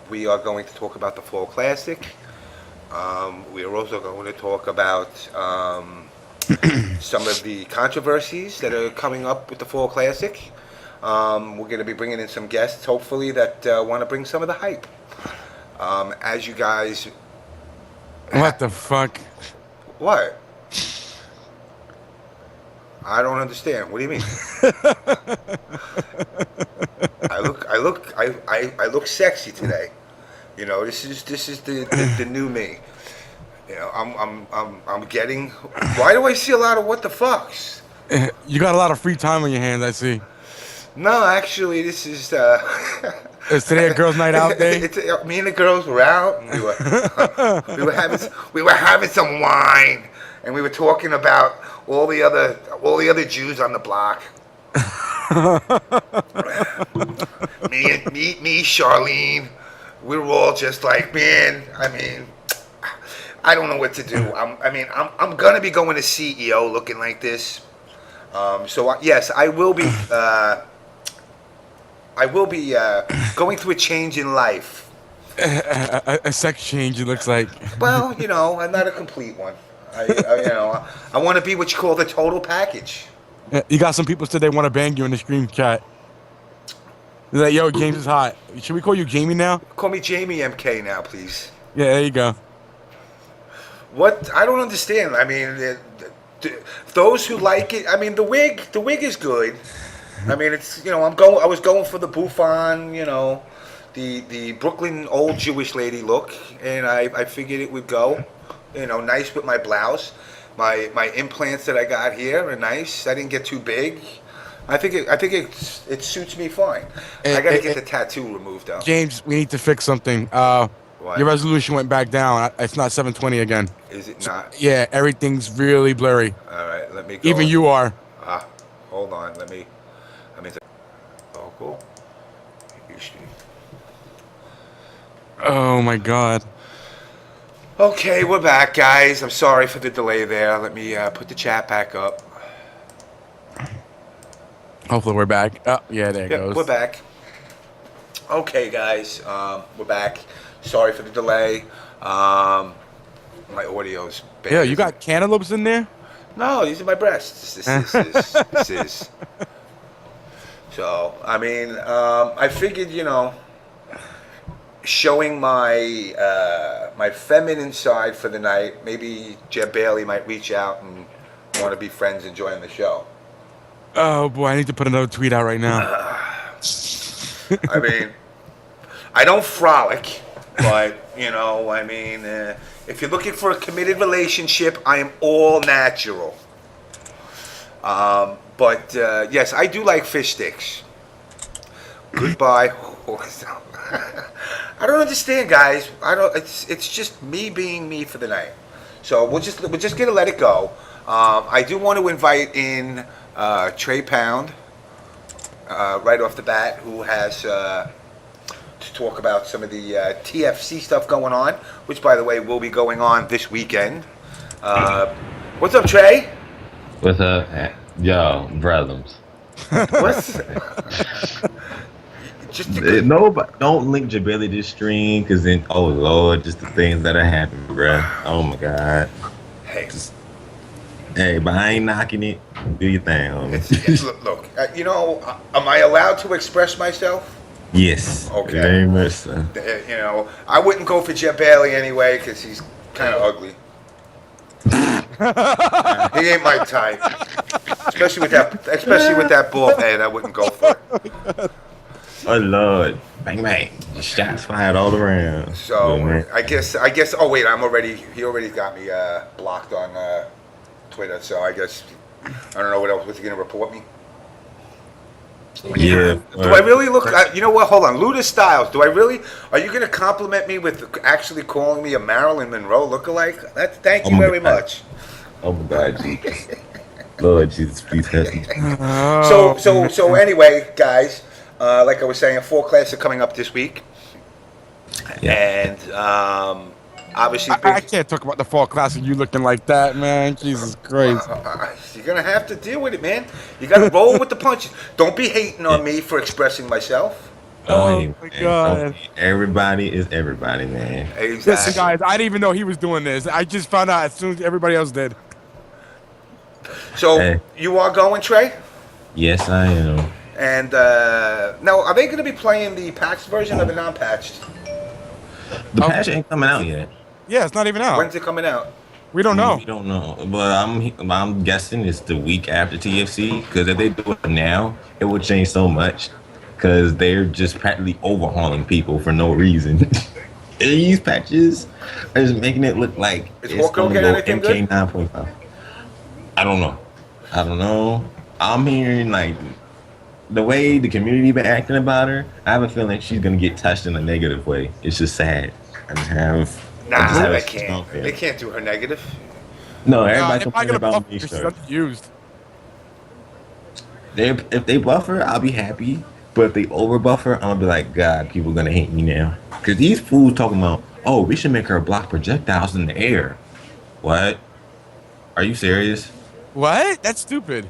we are going to talk about the Fall Classic. We are also going to talk about some of the controversies that are coming up with the Fall Classic. We're going to be bringing in some guests, hopefully, that want to bring some of the hype. As you guys... What the fuck? What? I don't understand. What do you mean? I look sexy today. You know, this is the new me. You know, I'm getting. Why do I see a lot of what the fucks? You got a lot of free time on your hands, I see. No, actually, this is. Is today a girls' night out day? Me and the girls were out, and we were having some wine, and we were talking about all the other Jews on the block. me, Charlene, we were all just like, man. I mean, I don't know what to do. I'm gonna be going to CEO looking like this. Yes, I will be. Going through a change in life. A sex change, it looks like. Well, you know, I'm not a complete one. I want to be what you call the total package. You got some people said they want to bang you in the stream chat. They're like, yo, James is hot. Should we call you Jamie now? Call me JamessMK now, please. Yeah, there you go. What? I don't understand. I mean, those who like it. I mean, the wig is good. I mean, it's, you know, I was going for the bouffant, you know, the Brooklyn old Jewish lady look, and I figured it would go, you know, nice with my blouse. My implants that I got here are nice. I didn't get too big. I think it suits me fine. I got to get the tattoo removed though. James, we need to fix something. Your resolution went back down. It's not 720 again. Is it not? Yeah, everything's really blurry. All right, let me go. Even you are. Hold on. Let me. Local. Oh my God. Okay, we're back, guys. I'm sorry for the delay there. Let me put the chat back up. Hopefully we're back. Oh, yeah, there it goes. We're back. Okay, guys, we're back. Sorry for the delay. My audio's bad. Yeah, you got cantaloupes in there? No, these are my breasts. This is. So, I mean, I figured, you know, showing my my feminine side for the night, maybe Jeb Bailey might reach out and want to be friends and join the show. Oh, boy, I need to put another tweet out right now. I mean, I don't frolic, but, you know, I mean, if you're looking for a committed relationship, I am all natural. But yes, I do like fish sticks. Goodbye. I don't understand, guys. It's just me being me for the night. So we're just gonna let it go. I do want to invite in TrePound right off the bat, who has to talk about some of the TFC stuff going on, which, by the way, will be going on this weekend. What's up, Trey? What's up? Yo, brothers. No, but don't link Jabili to stream, because then, oh Lord, just the things that are happening, bro. Oh my God. Hey, but I ain't knocking it. Do your thing, homie. Look, you know, am I allowed to express myself? Yes. Okay. Very much so. You know, I wouldn't go for Jeb Bailey anyway, because he's kind of ugly. He ain't my type. Especially with that bald head, I wouldn't go for it. Oh Lord, bang bang, shots fired all around. So I guess. Oh wait, he already got me blocked on Twitter. So I guess I don't know what else. Was he gonna report me? Yeah. Do I really look? You know what? Hold on, Luda Styles. Are you gonna compliment me with actually calling me a Marilyn Monroe lookalike? Thank you very much. Oh my God, Jesus. Lord Jesus, please help me. So anyway, guys, like I was saying, Fall Classic coming up this week, and obviously, I can't talk about the Fall Classic. You looking like that, man? Jesus Christ! You're gonna have to deal with it, man. You gotta roll with the punches. Don't be hating on me for expressing myself. Oh Hey, my man, god. everybody is everybody, man. Listen, Exactly. guys, I didn't even know he was doing this. I just found out as soon as everybody else did. So Hey, you are going, Trey? yes, I am. And now, are they going to be playing the patched version or the non-patched? The Oh, patch ain't coming out yet. Yeah, it's not even out. When's it coming out? We don't know. We don't know, but I'm guessing it's the week after TFC. Because if they do it now, it would change so much. Because they're just practically overhauling people for no reason. These patches are just making it look like Is it's Walker going to getting go anything good? MK 9.5. I don't know. I don't know. I'm hearing like the way the community been acting about her. I have a feeling she's gonna get touched in a negative way. It's just sad. I just have They a strong can't. feeling. They can't do her negative. No, They're everybody not complaining gonna buff about me. her. She's Sure. underused. If they buff her, I'll be happy. But if they over buff her, I'm gonna be like, God, people gonna hate me now. Cause these fools talking about, oh, we should make her block projectiles in the air. What? Are you serious? What? That's stupid.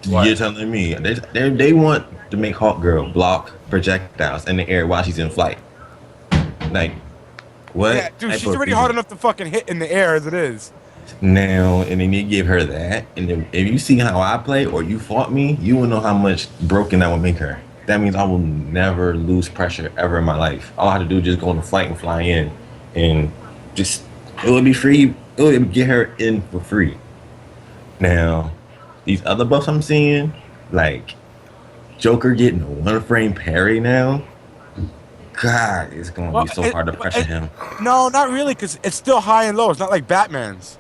What? You're telling me they want to make Hawk Girl block projectiles in the air while she's in flight. Like, what? Yeah, dude, type she's of already reason? hard enough to fucking hit in the air as it is. Now, and then you give her that, and then if you see how I play or you fought me, you will know how much broken that will make her. That means I will never lose pressure ever in my life. All I have to do is just go in the flight and fly in, and just it would be free. It would get her in for free. Now, these other buffs I'm seeing, like Joker getting a one frame parry now. God, it's gonna be so hard to pressure him. No, not really, because it's still high and low. It's not like Batman's.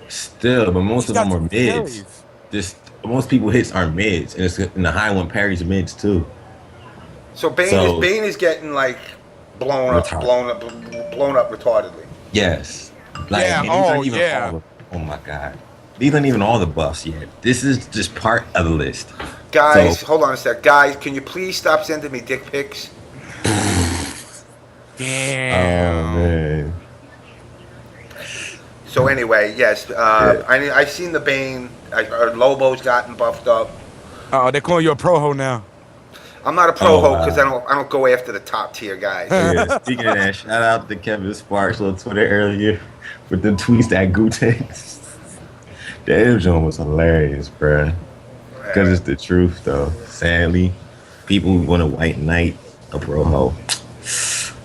Still, but most He's of them got are some mids. parries. Just most people hits are mids, and the high one parries mids too. So Bane So- is getting like blown up retardedly. Yes. Like, Yeah, and these aren't oh, even yeah. all oh my god. These aren't even all the buffs yet. This is just part of the list. Guys, So- hold on a sec. Guys, can you please stop sending me dick pics? Damn. man. So anyway, yes, I seen the Bane. Lobo's gotten buffed up. Oh, they're calling you a pro ho now. I'm not a pro Oh, ho wow. because I don't go after the top tier guys. Yeah, speaking of that, shout out to Kevin Sparks on Twitter earlier with the tweets that Wtih. That joint was hilarious, bruh. Because it's the truth, though. Sadly, people want a white knight, a pro ho.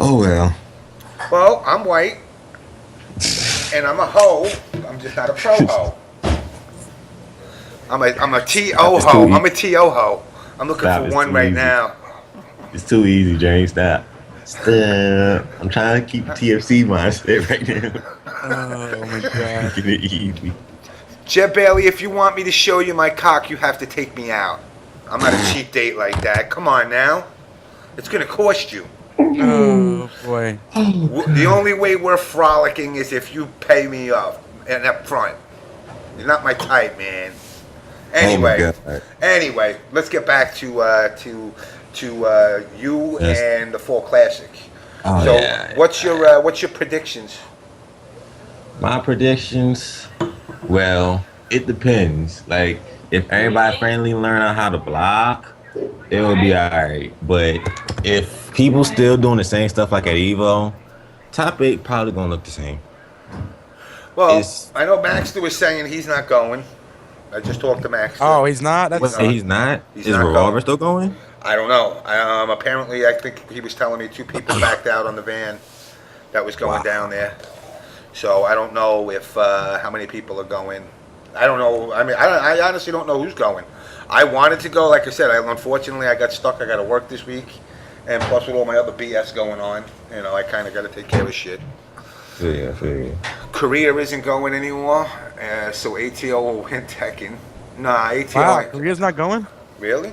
Oh well. Well, I'm white, and I'm a hoe. I'm just not a pro ho. I'm a TO ho. I'm a TO ho. I'm looking Stop, for it's one too right easy. now. It's too easy, James. Stop. Stop. I'm trying to keep the TFC mindset right now. Oh my god. Get it easy. Jeb Bailey, if you want me to show you my cock, you have to take me out. I'm not a cheap date like that. Come on now. It's going to cost you. Oh boy. The only way we're frolicking is if you pay me up and up front. You're not my type, man. Anyway, Oh my God. anyway, let's get back to you Yes. and the Fall Classic. Oh, So, yeah. what's your predictions? My predictions, well, it depends. Like, if everybody friendly learn out how to block, it will be alright. But if people still doing the same stuff like at Evo, top 8 probably gonna look the same. Well, It's- I know Maxter was saying he's not going. I just talked to Maxter. Oh, he's not. Wait, That's he's not? He's Is not Revolver going. still going? I don't know. Apparently, I think he was telling me 2 people backed out on the van that was going Wow. down there. So I don't know if how many people are going. I don't know. I mean, I honestly don't know who's going. I wanted to go. Like I said, unfortunately I got stuck. I got to work this week, and plus with all my other BS going on, I kind of got to take care of shit. Yeah, yeah. Korea isn't going anymore, so ATO will win Tekken. Nah, ATO. wow. ain't- Korea's not going. Really?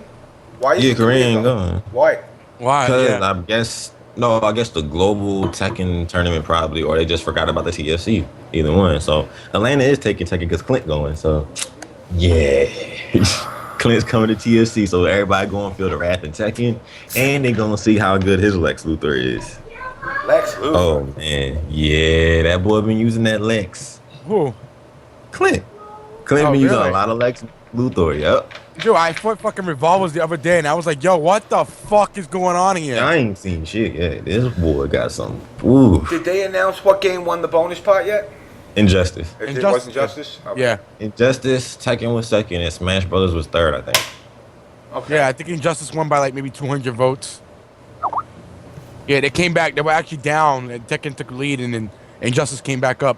Why? Yeah, isn't Korea Korea ain't going. Why? Why? Because Yeah. I guess the global Tekken tournament probably, or they just forgot about the TFC. Either one. So Atlanta is taking Tekken because Clint going. So yeah, Clint's coming to TFC. So everybody going to feel the wrath in Tekken, and they gonna see how good his Lex Luthor is. Lex Luthor. Oh man, yeah, that boy been using that Lex. Who? Clint Oh, been using really? a lot of Lex Luthor. Yep. Dude, I fought fucking revolvers the other day, and I was like, yo, what the fuck is going on here? I ain't seen shit yet. This boy got some. Ooh. Did they announce what game won the bonus pot yet? Injustice. It wasn't Justice? Okay. Yeah. Injustice, Tekken was second, and Smash Brothers was third, I think. Okay. Yeah, I think Injustice won by like maybe 200 votes. Yeah, they came back. They were actually down, and Tekken took the lead, and then Injustice came back up.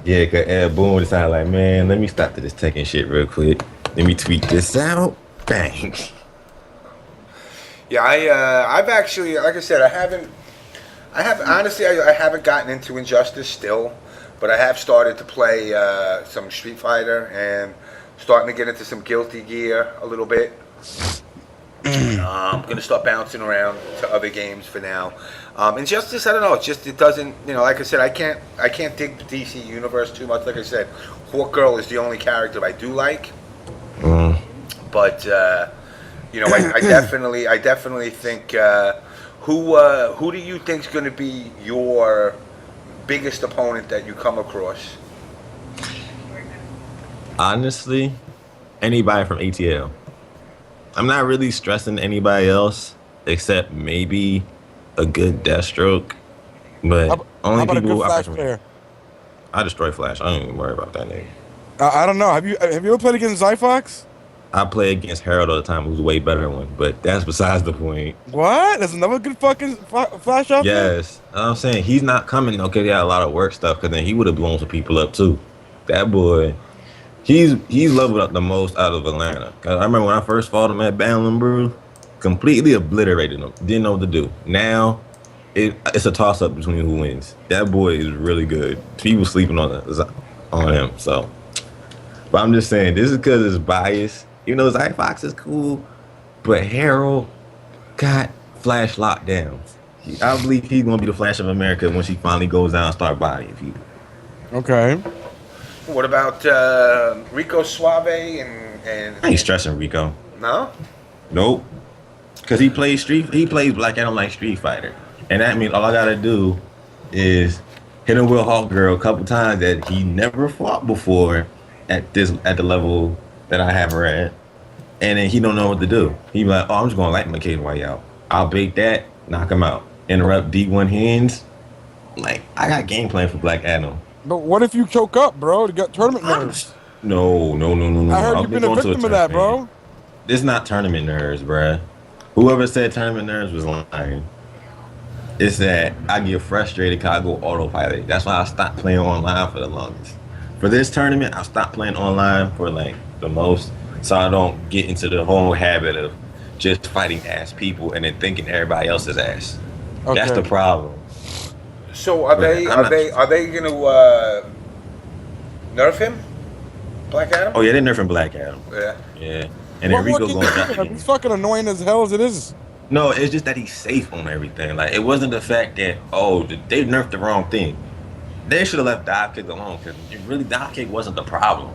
Yeah, cause Ed Boon decided like, man, let me stop to this Tekken shit real quick. Let me tweet this out. Bang. Yeah, I've actually, like I said, I haven't gotten into Injustice still, but I have started to play some Street Fighter and starting to get into some Guilty Gear a little bit. I'm gonna start bouncing around to other games for now. Injustice, I don't know. It doesn't. Like I said, I can't dig the DC universe too much. Like I said, Hawk Girl is the only character I do like. But I definitely think. Who do you think's gonna be your biggest opponent that you come across? Honestly, anybody from ATL. I'm not really stressing anybody else except maybe a good Deathstroke, but only how about people a good Flash I player? I destroy Flash. I don't even worry about that nigga. I don't know. Have you ever played against Zyfox? I play against Harold all the time, who's a way better one, but that's besides the point. What? There's another good fucking Flash out there? Yes, I'm saying he's not coming. Okay, they got a lot of work stuff, because then he would have blown some people up too. That boy, he's leveled up the most out of Atlanta. 'Cause I remember when I first fought him at Banlin Brew, completely obliterated him. Didn't know what to do. Now, it's a toss up between who wins. That boy is really good. People sleeping on him. So, but I'm just saying this is because it's biased. Zyfox is cool, but Harold got Flash locked down. I believe he's gonna be the Flash of America when she finally goes down and start bodying people. Okay. What about Rico Suave and I ain't stressing Rico. No? Nope. Cause he plays Black Adam like Street Fighter. And that means all I gotta do is hit him with Hawk Girl a couple times that he never fought before at the level that I have her at. And then he don't know what to do. He be like, oh, I'm just gonna light my cage white out. I'll bait that, knock him out. Interrupt D1 hands. Like, I got game plan for Black Adam. But what if you choke up, bro? You got tournament nerves. No. I heard you've been a victim of that, bro. This is not tournament nerves, bruh. Whoever said tournament nerves was lying. It's that I get frustrated because I go autopilot. That's why I stopped playing online for the longest. For this tournament, I stopped playing online for like the most, so I don't get into the whole habit of just fighting ass people and then thinking everybody else is ass. Okay. That's the problem. So are they gonna nerf him, Black Adam? Oh yeah, they're nerfing Black Adam. Yeah. And then Rico going down. He's fucking annoying as hell as it is. No, it's just that he's safe on everything. Like, it wasn't the fact that, they nerfed the wrong thing. They should have left dive kick alone, because really dive kick wasn't the problem.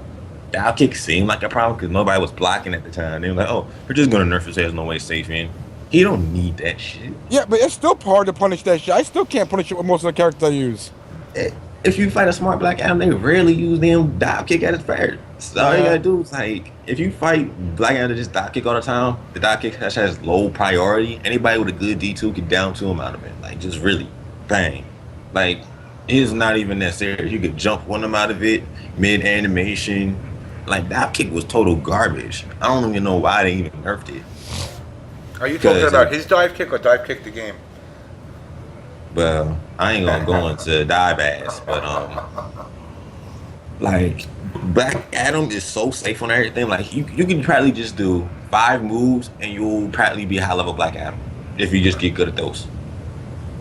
Dive kick seemed like a problem because nobody was blocking at the time. They were like, oh, we're just gonna nerf his head, no way safe in. He don't need that shit. Yeah, but it's still hard to punish that shit. I still can't punish it with most of the characters I use. If you fight a smart Black Adam, they rarely use them dive kick at his fair. So all you gotta do is, like, if you fight Black Adam to just dive kick all the time, the dive kick has low priority. Anybody with a good D2 can down to him out of it. Like, just really bang. Like, it's not even that serious. You could jump one of them out of it mid animation. Like, dive kick was total garbage. I don't even know why they even nerfed it. Are you talking about his dive kick or dive kick the game? Well, I ain't gonna go into dive ass, but like, Black Adam is so safe on everything. Like, you can probably just do 5 moves and you'll probably be high level Black Adam if you just get good at those.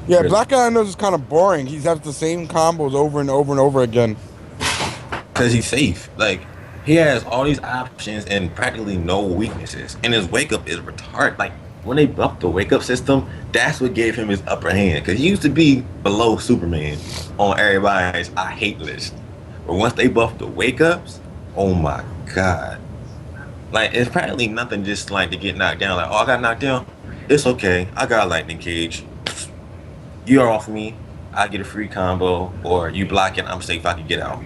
Yeah, really. Black Adam is kind of boring. He has the same combos over and over and over again. Cause he's safe. Like, he has all these options and practically no weaknesses. And his wake up is retarded. Like, when they buffed the wake up system, that's what gave him his upper hand. Cause he used to be below Superman on everybody's I hate list. But once they buffed the wake ups, oh my god. Like, it's practically nothing just like to get knocked down. Like, oh, I got knocked down. It's okay. I got a lightning cage. You're off me. I get a free combo, or you block it. I'm safe. I can get out.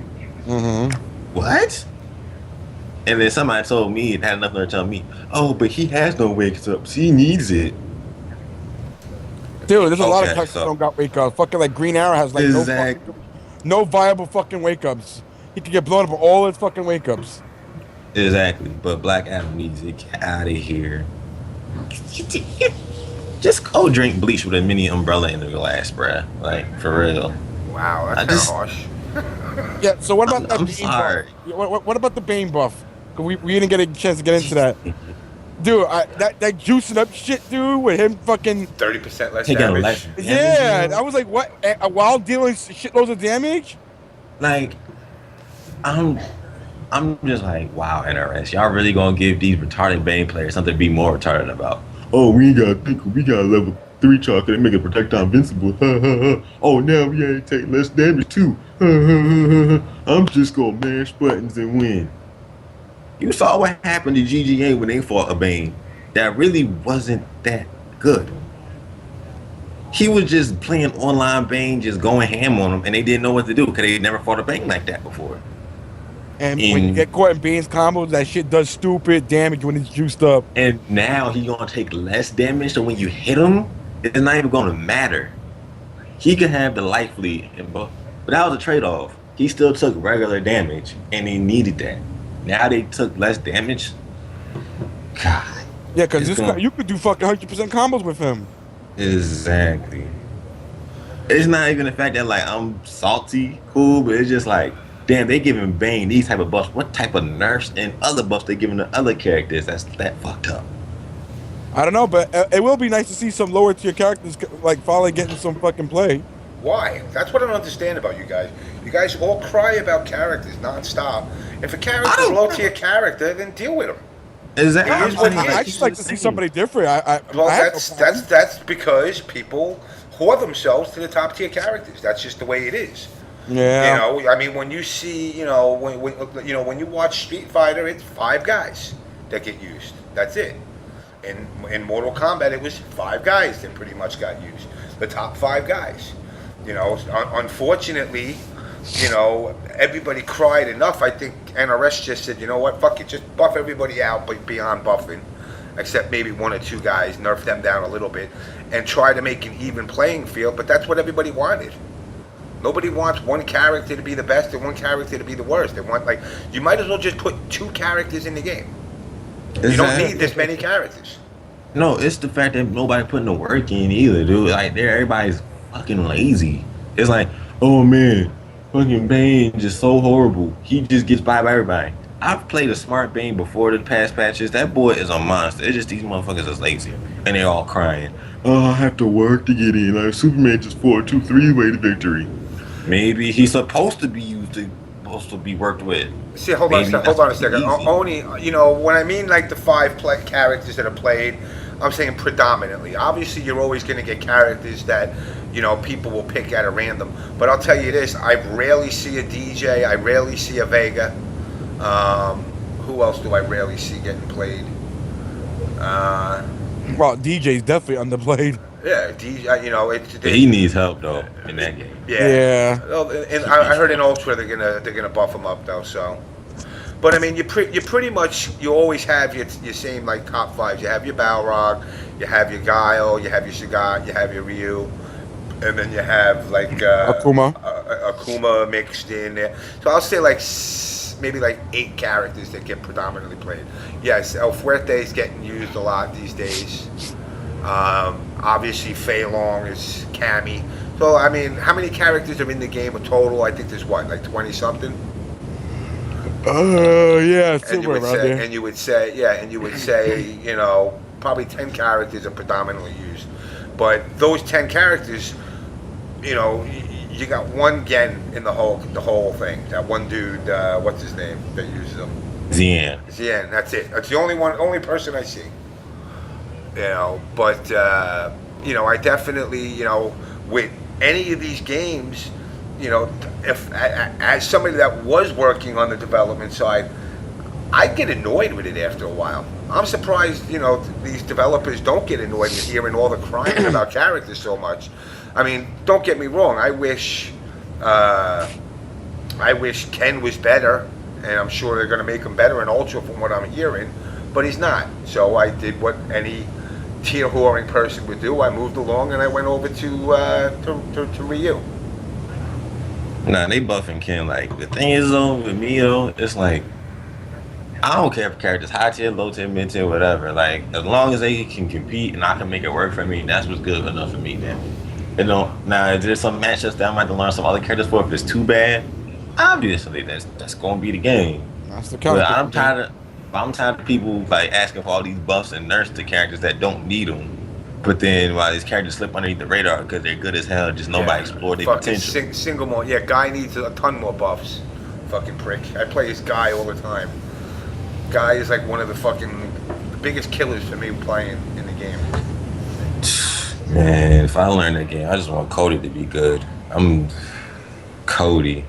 Mm-hmm. What? And then somebody told me, it had enough to tell me, oh, but he has no wakes ups. He needs it. Dude, there's a lot of Okay, characters that so don't got wake ups. Fucking like Green Arrow has like exact. no viable fucking wake ups. He could get blown up for all his fucking wake ups. Exactly. But Black Adam needs it. Get out of here. Just go drink bleach with a mini umbrella in the glass, bruh. Like, for real. Wow, I that's just- kind of harsh. Yeah. So what about that I'm Bane sorry. buff? What about the Bane buff? We didn't get a chance to get into that. Dude, that juicing up shit, dude, with him fucking 30% less Taking damage. less yeah. damage, I was like, what? While dealing shitloads of damage. like, I'm just like, wow, NRS. Y'all really gonna give these retarded Bane players something to be more retarded about? Oh, we got level 3 chocolate and make it projectile invincible. Oh, now we ain't take less damage too. I'm just gonna mash buttons and win. You saw what happened to GGA when they fought a Bane that really wasn't that good. He was just playing online Bane, just going ham on them, and they didn't know what to do because they never fought a Bane like that before. And when you get caught in Bane's combos, that shit does stupid damage when it's juiced up. And now he's gonna take less damage, so when you hit him, it's not even gonna matter. He could have the life lead, but that was a trade-off. He still took regular damage, and he needed that. Now they took less damage. God. Yeah, because It's gonna- you could do fucking 100% combos with him. Exactly. It's not even the fact that like I'm salty, cool, but it's just like, damn, they giving Bane these type of buffs. What type of nerfs and other buffs they giving the other characters? That's that fucked up. I don't know, but it will be nice to see some lower tier characters like finally getting some fucking play. Why? That's what I don't understand about you guys. You guys all cry about characters nonstop. If a character's a low-tier character, then deal with him. Exactly. It is what it is. I just like to see somebody different. Well, I have no problem. that's because people whore themselves to the top-tier characters. That's just the way it is. Yeah. You know, I mean, when you see, when you watch Street Fighter, it's 5 guys that get used. That's it. In Mortal Kombat, it was 5 guys that pretty much got used. The top 5 guys. You know, unfortunately, everybody cried enough. I think NRS just said, you know what, fuck it, just buff everybody out, but beyond buffing, except maybe 1 or 2 guys, nerf them down a little bit, and try to make an even playing field. But that's what everybody wanted. Nobody wants one character to be the best and one character to be the worst. They want, like, you might as well just put 2 characters in the game. You don't need this many characters. No, it's the fact that nobody putting the work in either, dude. Like, everybody's fucking lazy. It's like, oh man, fucking Bane just so horrible. He just gets by everybody. I've played a smart Bane before the past patches. That boy is a monster. It's just these motherfuckers is lazy. And they're all crying. Oh, I have to work to get in. Like, Superman just 4-2-3 way to victory. Maybe he's supposed to be worked with. See, hold on a second. Easy. Only, when I mean like the 5 characters that are played, I'm saying predominantly. Obviously, you're always going to get characters that, people will pick at a random. But I'll tell you this, I rarely see a DJ. I rarely see a Vega. Who else do I rarely see getting played? Well, DJ's definitely underplayed. Yeah, DJ. He needs help though in that game. Yeah. Well, and I heard in Ultra they're gonna buff him up though. So, but I mean, you pretty much you always have your same like top 5s. You have your Balrog, you have your Guile, you have your Sagat, you have your Ryu, and then you have like Akuma mixed in there. So I'll say like maybe like 8 characters that get predominantly played. Yes, El Fuerte is getting used a lot these days. Obviously, Fei Long is Cammy. So, I mean, how many characters are in the game in total? I think there's like 20 something. Yeah, And somewhere around there. you would say, probably 10 characters are predominantly used. But those 10 characters, you got one Gen in the whole thing. That one dude, what's his name, that uses them? Zien. That's it. That's the only person I see. But I definitely, with any of these games, if as somebody that was working on the development side, I get annoyed with it after a while. I'm surprised, these developers don't get annoyed with hearing all the crying about characters so much. I mean, don't get me wrong. I wish Ken was better. and I'm sure they're going to make him better in Ultra from what I'm hearing, but he's not. So I did what any tier whoring person would do. I moved along and I went over to Ryu. Nah, they buffing Ken. Like, the thing is though, with me though, it's like, I don't care if the character's high tier, low tier, mid tier, whatever. Like, as long as they can compete and I can make it work for me, that's what's good enough for me then. You know, now if there's some matchups that I might have to learn some other characters for, if it's too bad, obviously that's gonna be the game. That's the But counter. I'm tired of people like asking for all these buffs and nerfs to characters that don't need them. But then while these characters slip underneath the radar because they're good as hell, just nobody explore their potential. Single more. Yeah, Guy needs a ton more buffs. Fucking prick. I play as Guy all the time. Guy is like one of the biggest killers for me playing in the game. Man, if I learn that game, I just want Cody to be good. I'm Cody.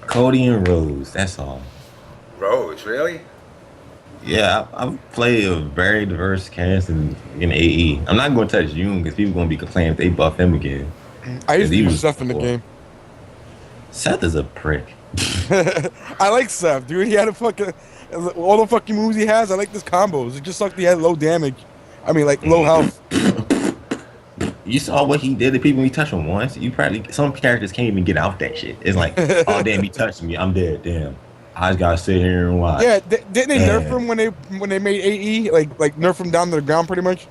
Cody and Rose, that's all. Rose, really? Yeah, I've played a very diverse cast in AE. I'm not going to touch Yoon because people going to be complaining if they buff him again. I used to use Seth in the game. Seth is a prick. I like Seth, dude. He had all the fucking moves he has. I like his combos. It just sucked he had low damage. I mean, like low health. You saw what he did to people when he touched him once. Some characters can't even get out that shit. It's like, oh damn, he touched me, I'm dead. Damn, I just gotta sit here and watch. Yeah, didn't they nerf him when they made AE? Like nerf him down to the ground pretty much.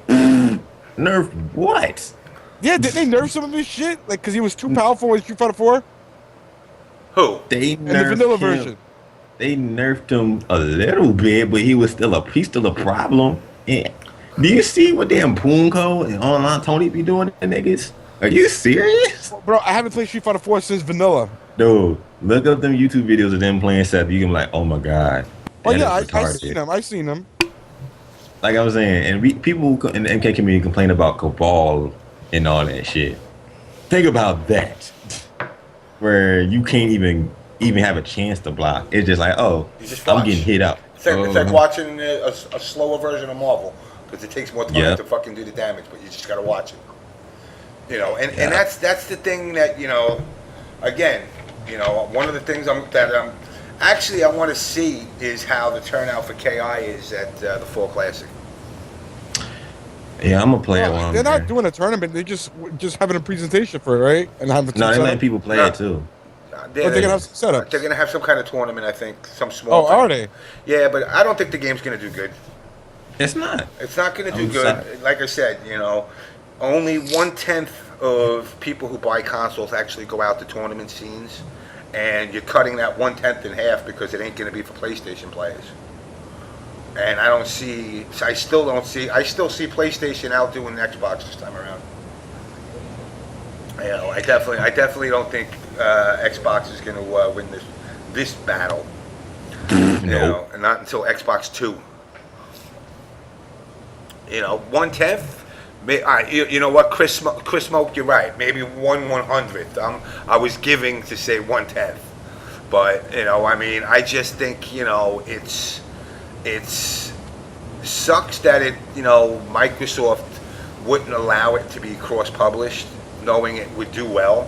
Nerf what? Yeah, didn't they nerf some of his shit? Like, cause he was too powerful in Street Fighter 4. Who? They In the vanilla version. They nerfed him a little bit, but he's still a problem. Yeah. Do you see what damn Poonko and Online Tony be doing to niggas? Are you serious? Bro, I haven't played Street Fighter 4 since vanilla. Dude, look up them YouTube videos of them playing Seth. You can be like, oh my god. Oh yeah, I seen them. Like I was saying, and people in the MK community complain about Cabal and all that shit. Think about that, where you can't even have a chance to block. It's just like, oh, I'm getting hit up. It's like watching a slower version of Marvel. Because it takes more time to fucking do the damage, but you just gotta watch it. You know, and that's the thing that, you know, again, you know, one of the things I want to see is how the turnout for KI is at the Fall Classic. Yeah, I'm gonna play it one. They're not doing a tournament. They just having a presentation for it, right? And having no, they letting people play it too. They're gonna have some setups. They're gonna have some kind of tournament, I think, some small. Oh, are they? Yeah, but I don't think the game's gonna do good. It's not. It's not going to do good. Like I said, you know, only 1/10 of people who buy consoles actually go out to tournament scenes, and you're cutting that 1/10 in half because it ain't going to be for PlayStation players. And I still see PlayStation outdoing Xbox this time around. You know, I definitely don't think Xbox is going to win this battle. You know, and not until Xbox 2. You know, 1/10. You know what, Chris Smoke, you're right. Maybe 1/100th. I was giving to say 1/10, but you know, I mean, I just think, you know, it's sucks that Microsoft wouldn't allow it to be cross-published, knowing it would do well.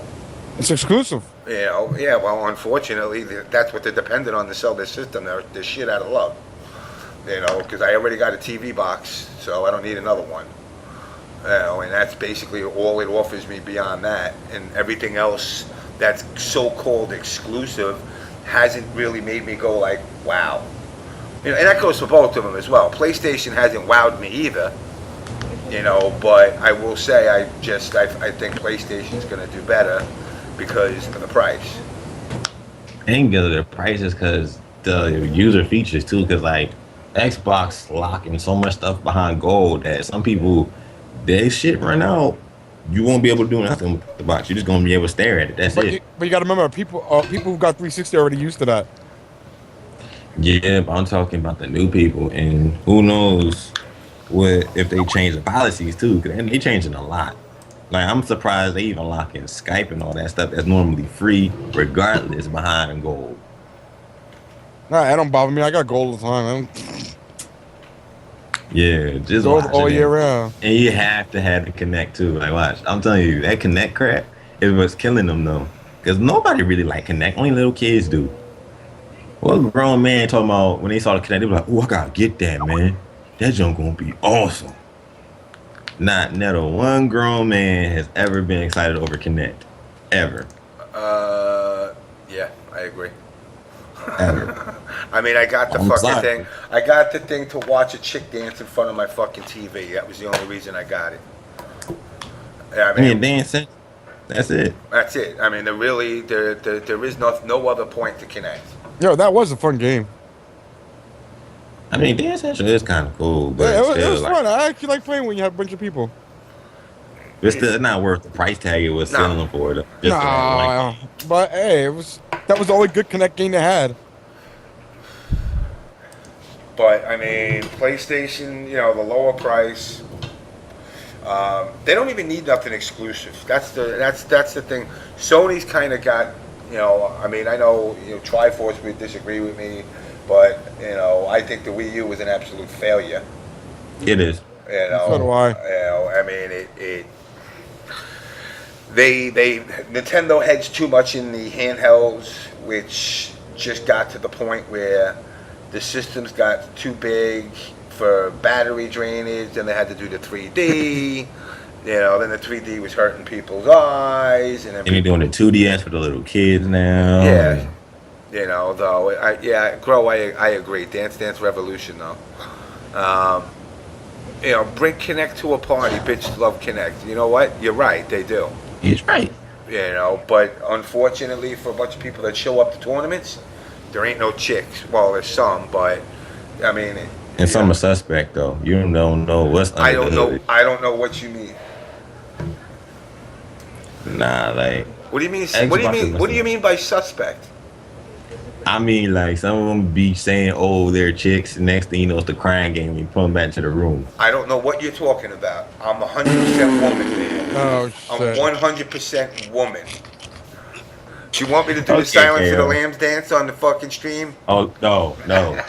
It's exclusive. You know, yeah. Well, unfortunately, that's what they're dependent on to sell their system. They're shit out of luck. You know, because I already got a TV box, so I don't need another one. You know, and that's basically all it offers me beyond that. And everything else that's so-called exclusive hasn't really made me go like, wow. You know, and that goes for both of them as well. PlayStation hasn't wowed me either. You know, but I will say I think PlayStation's going to do better because of the price. And because of their prices, because the user features too, because like, Xbox locking so much stuff behind gold that some people, their shit run out, you won't be able to do nothing with the box. You're just gonna be able to stare at it. That's it. But you gotta remember, people who got 360 already used to that. Yeah, but I'm talking about the new people, and who knows if they change the policies too, because they changing a lot. Like, I'm surprised they even lock in Skype and all that stuff that's normally free, regardless, behind gold. Nah, that don't bother me. I got gold all the time. Yeah, just gold all year round. And you have to have the Connect too. Like, watch, I'm telling you, that Connect crap is what's killing them though. Because nobody really like Connect. Only little kids do. What grown man talking about when they saw the Kinect? They were like, "Oh, I gotta get that, man. That junk gonna be awesome." Not a one grown man has ever been excited over Kinect, ever, Yeah, I agree. ever. I mean, I got the I'm fucking sorry. thing. I got the thing to watch a chick dance in front of my fucking TV. That was the only reason I got it. Yeah, I I mean, mean, dancing. That's it. that's it. I mean, there is no other point to connect. Yo, that was a fun game. I mean, Dance Central is kind of cool, but Yeah, it still, was like, fun. I actually like playing when you have a bunch of people. it's still not worth the price tag it was No. selling for. Just for that one. Nah, but hey, that was the only good Connect game they had. But I mean, PlayStation, the lower price. They don't even need nothing exclusive. That's the thing. Sony's kind of got, I mean, I know Triforce would disagree with me, but I think the Wii U was an absolute failure. It is. So do I. I mean, they Nintendo hedged too much in the handhelds, which just got to the point where the systems got too big for battery drainage, and they had to do the 3D. Then the 3D was hurting people's eyes, and then And they're doing the 2DS for the little kids now. yeah, though I agree. Dance Dance Revolution though. Bring Connect to a party. Bitches love Connect. You know what? You're right. They do. He's right. But unfortunately for a bunch of people that show up to tournaments, there ain't no chicks. Well, there's some, but I mean. And some are suspect though. You don't know what's under I don't the know. hood. I don't know what you mean. Nah, like What do you mean? Xbox What do you is mean? What do you messing mean by suspect? I mean, like some of them be saying, "Oh, they're chicks." Next thing you know, it's the crying game. You pull them back to the room. I don't know what you're talking about. I'm 100% woman, man. Oh I'm shit. 100% woman. Do you want me to do Okay, the Silence of the Kale. Lambs dance on the fucking stream? Oh no,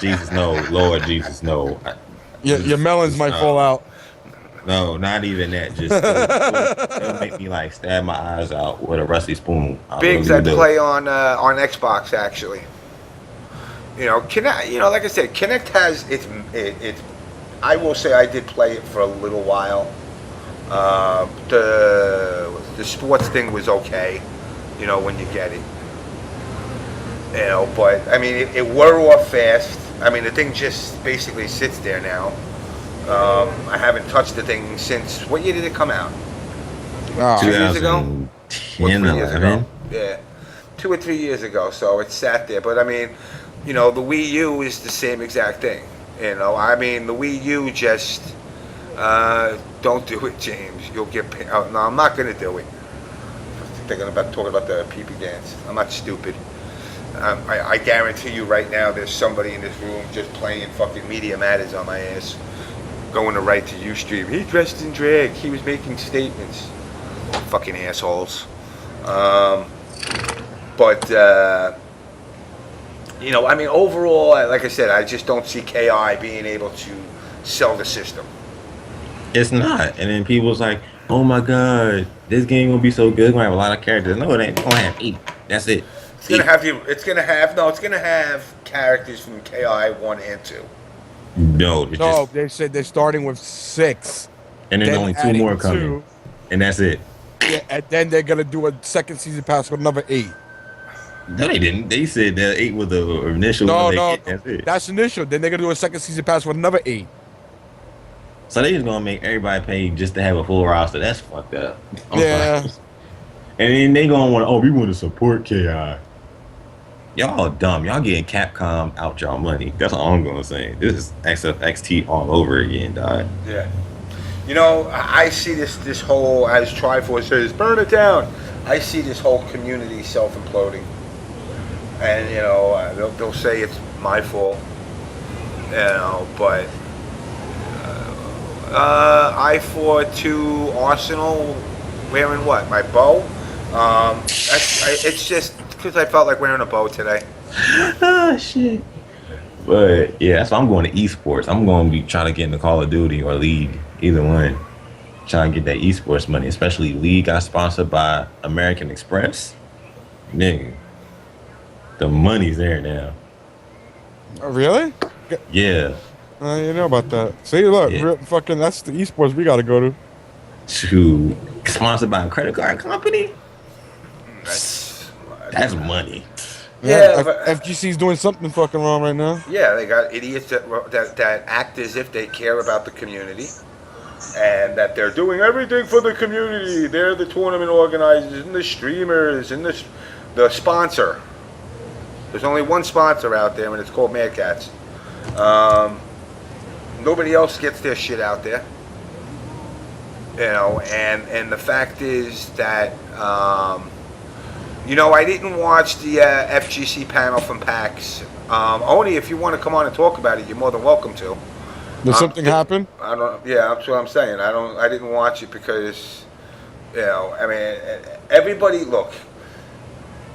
Jesus, no, Lord Jesus, no. Your melons might fall out. No, not even that. Just it'll make me like stab my eyes out with a rusty spoon. Biggs, I play on Xbox actually. Connect. Like I said, Connect has its. I will say I did play it for a little while. The sports thing was okay. When you get it. But I mean, it wore off fast. I mean, the thing just basically sits there now. I haven't touched the thing since. What year did it come out? 2 years ago? 10, 11. Yeah, 2 or 3 years ago. So it sat there. But I mean, the Wii U is the same exact thing. I mean, the Wii U just don't do it, James. You'll get paid. Oh, no, I'm not gonna do it. Thinking about talking about the pee-pee dance. I'm not stupid. I guarantee you right now, there's somebody in this room just playing fucking Media Matters on my ass, going to right to Ustream. He dressed in drag. He was making statements. Fucking assholes. I mean, overall, like I said, I just don't see KI being able to sell the system. It's not. And then people's like, "Oh my God, this game gonna be so good. It's gonna have a lot of characters." No, it ain't. It's gonna have 8. That's it. It's gonna have characters from KI 1 and 2. No, it's No, just, they said they're starting with 6. and there's then only 2 adding more coming, 2. and that's it. Yeah, and then they're gonna do a second season pass with another 8. No, they didn't. They said that 8 was the initial. No, one. no, That's it. that's initial. Then they're gonna do a second season pass with another 8. So they just gonna make everybody pay just to have a full roster. That's fucked up. I'm Yeah. sorry. And then they gonna want, we want to support KI. Y'all dumb. Y'all getting Capcom out y'all money. That's all I'm gonna say. This is XFXT all over again, dog. Yeah. I see this whole, as Triforce says, burn it down. I see this whole community self-imploding. And, they'll say it's my fault. But I fought to Arsenal wearing what? My bow? It's just because I felt like wearing a bow today. Ah, shit. But yeah, that's why I'm going to esports. I'm going to be trying to get into Call of Duty or League, either one. Trying to get that esports money, especially League got sponsored by American Express. Nigga, the money's there now. Oh, really? Yeah. You know about that. See, look, Yeah. fucking, that's the esports we got to go to. To sponsored by a credit card company. That's That's money. yeah, Yeah, but FGC's doing something fucking wrong right now. yeah, they got idiots that act as if they care about the community and that they're doing everything for the community. They're the tournament organizers and the streamers and the sponsor. There's only one sponsor out there, and it's called Meerkats. Nobody else gets their shit out there. You know, and the fact is that you know, I didn't watch the FGC panel from PAX. Only if you want to come on and talk about it, you're more than welcome to. Did something happen? I don't. Yeah, that's what I'm saying. I don't. I didn't watch it because, you know, I mean, everybody. Look,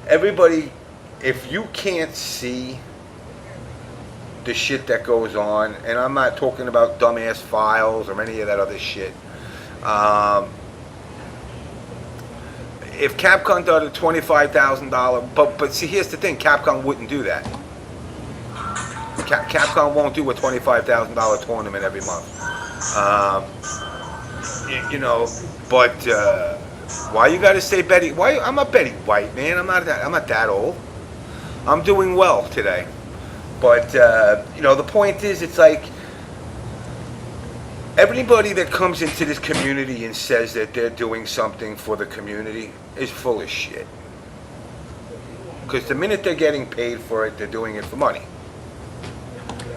everybody. If you can't see the shit that goes on, and I'm not talking about dumbass files or any of that other shit. If Capcom did a $25,000, but see, here's the thing: Capcom wouldn't do that. Capcom won't do a $25,000 tournament every month. You know, but why you got to say Betty? Why I'm not Betty White, man. I'm not that old. I'm doing well today. But you know, the point is, it's like everybody that comes into this community and says that they're doing something for the community is full of shit. Because the minute they're getting paid for it, they're doing it for money.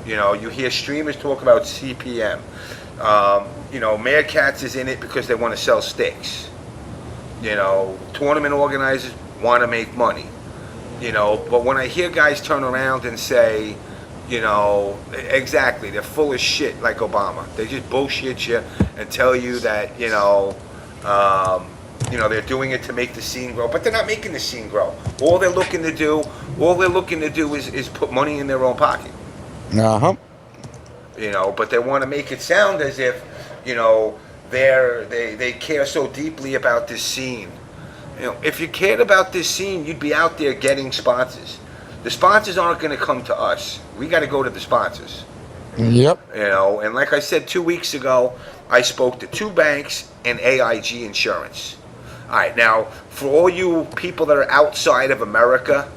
You know, you hear streamers talk about CPM. You know, Meerkats is in it because they want to sell sticks. You know, tournament organizers want to make money. You know, but when I hear guys turn around and say, you know, exactly, they're full of shit like Obama. They just bullshit you and tell you that, you know, they're doing it to make the scene grow, but they're not making the scene grow. All they're looking to do is put money in their own pocket. Uh-huh. You know, but they want to make it sound as if, you know, they care so deeply about this scene. You know, if you cared about this scene, you'd be out there getting sponsors. The sponsors aren't going to come to us. We got to go to the sponsors. Yep. You know, and like I said 2 weeks ago, I spoke to 2 banks and AIG Insurance. All right, now, for all you people that are outside of America,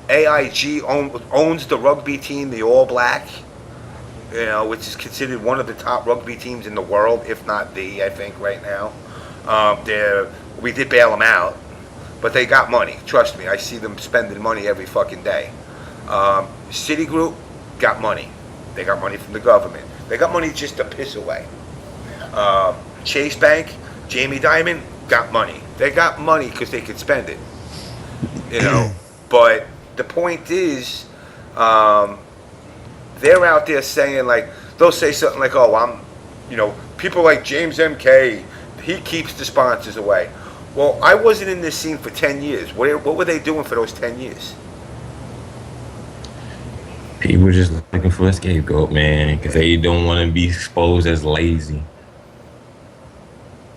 AIG owns the rugby team, the All Black, you know, which is considered one of the top rugby teams in the world, if not the, I think, right now. We did bail them out, but they got money. Trust me, I see them spending money every fucking day. Citigroup got money. They got money from the government. They got money just to piss away. Chase Bank, Jamie Dimon, got money. They got money because they could spend it. You know, but the point is, they're out there saying, like, they'll say something like, oh, people like JamessMK, he keeps the sponsors away. Well, I wasn't in this scene for 10 years. What were they doing for those 10 years? People just looking for a scapegoat, man, because they don't want to be exposed as lazy.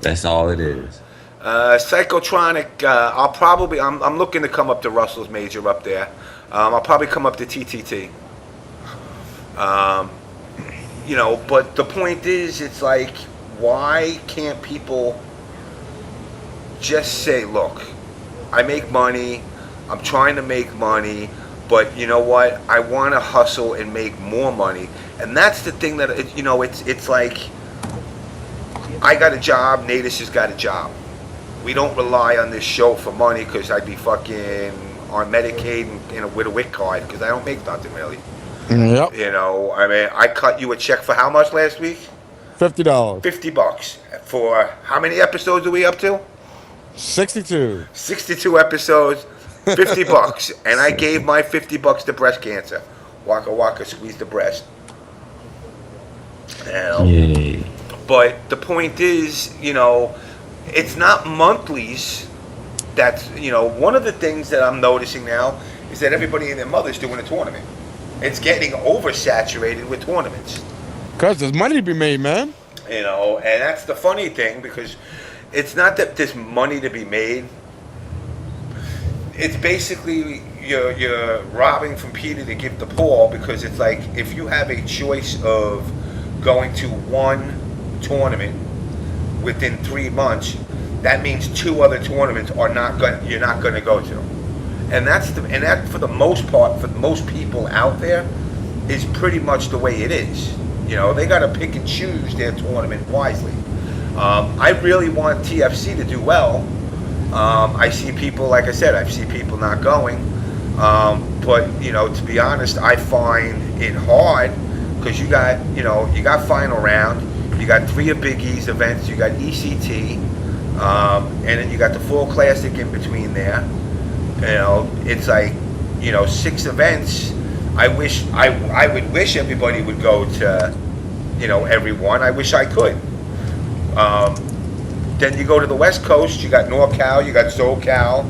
That's all it is. Psychotronic, I'm looking to come up to Russell's Major up there. I'll probably come up to TTT. You know, but the point is, it's like, why can't people just say, look, I make money, I'm trying to make money, but you know what, I want to hustle and make more money. And that's the thing that, it's like, I got a job, Natus has got a job. We don't rely on this show for money because I'd be fucking on Medicaid and with a WIC card because I don't make nothing really. Yep. You know, I mean, I cut you a check for how much last week? $50. $50. For how many episodes are we up to? 62. 62 episodes, $50. And I gave my $50 to breast cancer. Waka waka, squeeze the breast. Yay. But the point is, you know, it's not monthlies. That's, you know, one of the things that I'm noticing now is that everybody and their mother's doing a tournament. It's getting oversaturated with tournaments. Because there's money to be made, man. You know, and that's the funny thing, because it's not that there's money to be made. It's basically, you're robbing from Peter to give to Paul, because it's like if you have a choice of going to one tournament within 3 months, that means 2 other tournaments you're not going to go to, and that for the most part, for most people out there, is pretty much the way it is. You know, they got to pick and choose their tournament wisely. I really want TFC to do well. I see people, like I said, I see people not going. But, you know, to be honest, I find it hard because you got final round, you got 3 of Big E's events, you got ECT, and then you got the full classic in between there. You know, it's like, 6 events. I would wish everybody would go to, every one. I wish I could. Then you go to the West Coast, you got NorCal, you got SoCal,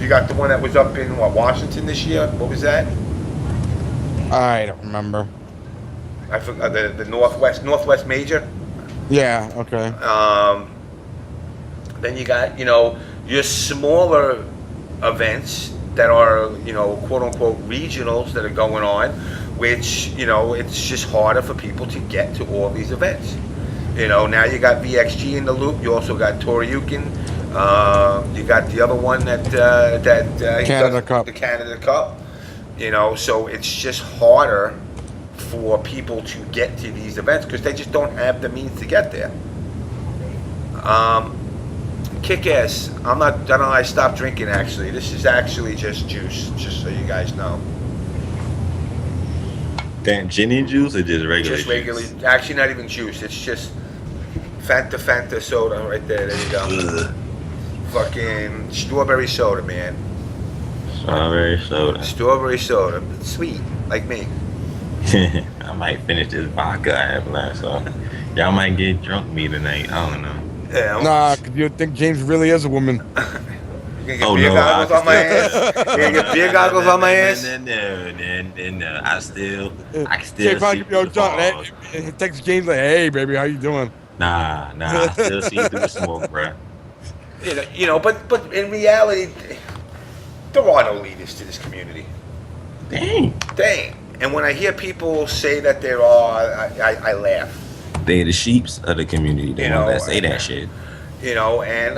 you got the one that was up in, Washington this year? What was that? I don't remember. I forgot, the Northwest Major? Yeah, okay. Then you got, your smaller events that are, quote unquote regionals that are going on, which, it's just harder for people to get to all these events. Now you got VXG in the loop. You also got Toryukin. You got the other one that Canada Cup. The Canada Cup. So it's just harder for people to get to these events because they just don't have the means to get there. Kick ass. I stopped drinking actually. This is actually just juice, just so you guys know. That gin juice or just regular? Just regular. Actually, not even juice. It's just Fanta soda right there. There you go. Ugh. Fucking strawberry soda, man. Strawberry soda. It's sweet, like me. I might finish this vodka I have last, so y'all might get drunk with me tonight. I don't know. Yeah. Nah, cause you think James really is a woman. You gonna get beer goggles on my ass? You gonna get beer goggles on my ass? No. I can still TrePound, see it texts James like, "Hey, baby, how you doing?" Nah, I still see through the smoke, bro. But in reality, there are no leaders to this community. Dang. And when I hear people say that there are, I laugh. They the sheeps of the community. They don't let say that shit. And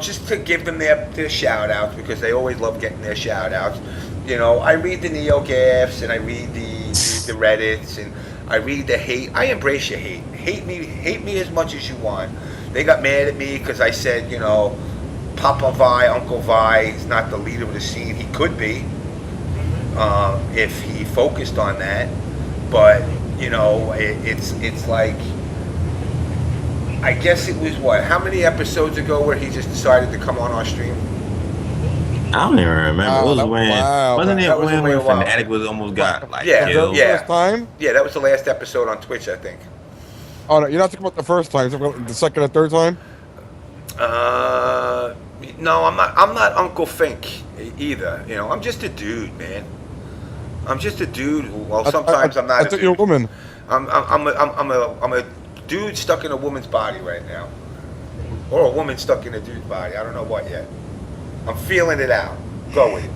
just to give them their shout outs, because they always love getting their shout outs. I read the NeoGafs and I read the Reddits and I read the hate. I embrace your hate. Hate me as much as you want. They got mad at me because I said, Papa Vi, Uncle Vi is not the leader of the scene. He could be if he focused on that. But, it's like, I guess it was how many episodes ago where he just decided to come on our stream? I don't even remember. It was wasn't it when while. Fnatic was almost got killed? Yeah. First time? Yeah, that was the last episode on Twitch, I think. Oh no, you're not talking about the first time. You're talking about the second or third time? No, I'm not Uncle Fink either. I'm just a dude, man. I'm just a dude who, sometimes I'm not. I thought you're a woman. I'm a dude stuck in a woman's body right now, or a woman stuck in a dude's body. I don't know what yet. I'm feeling it out. Go with it.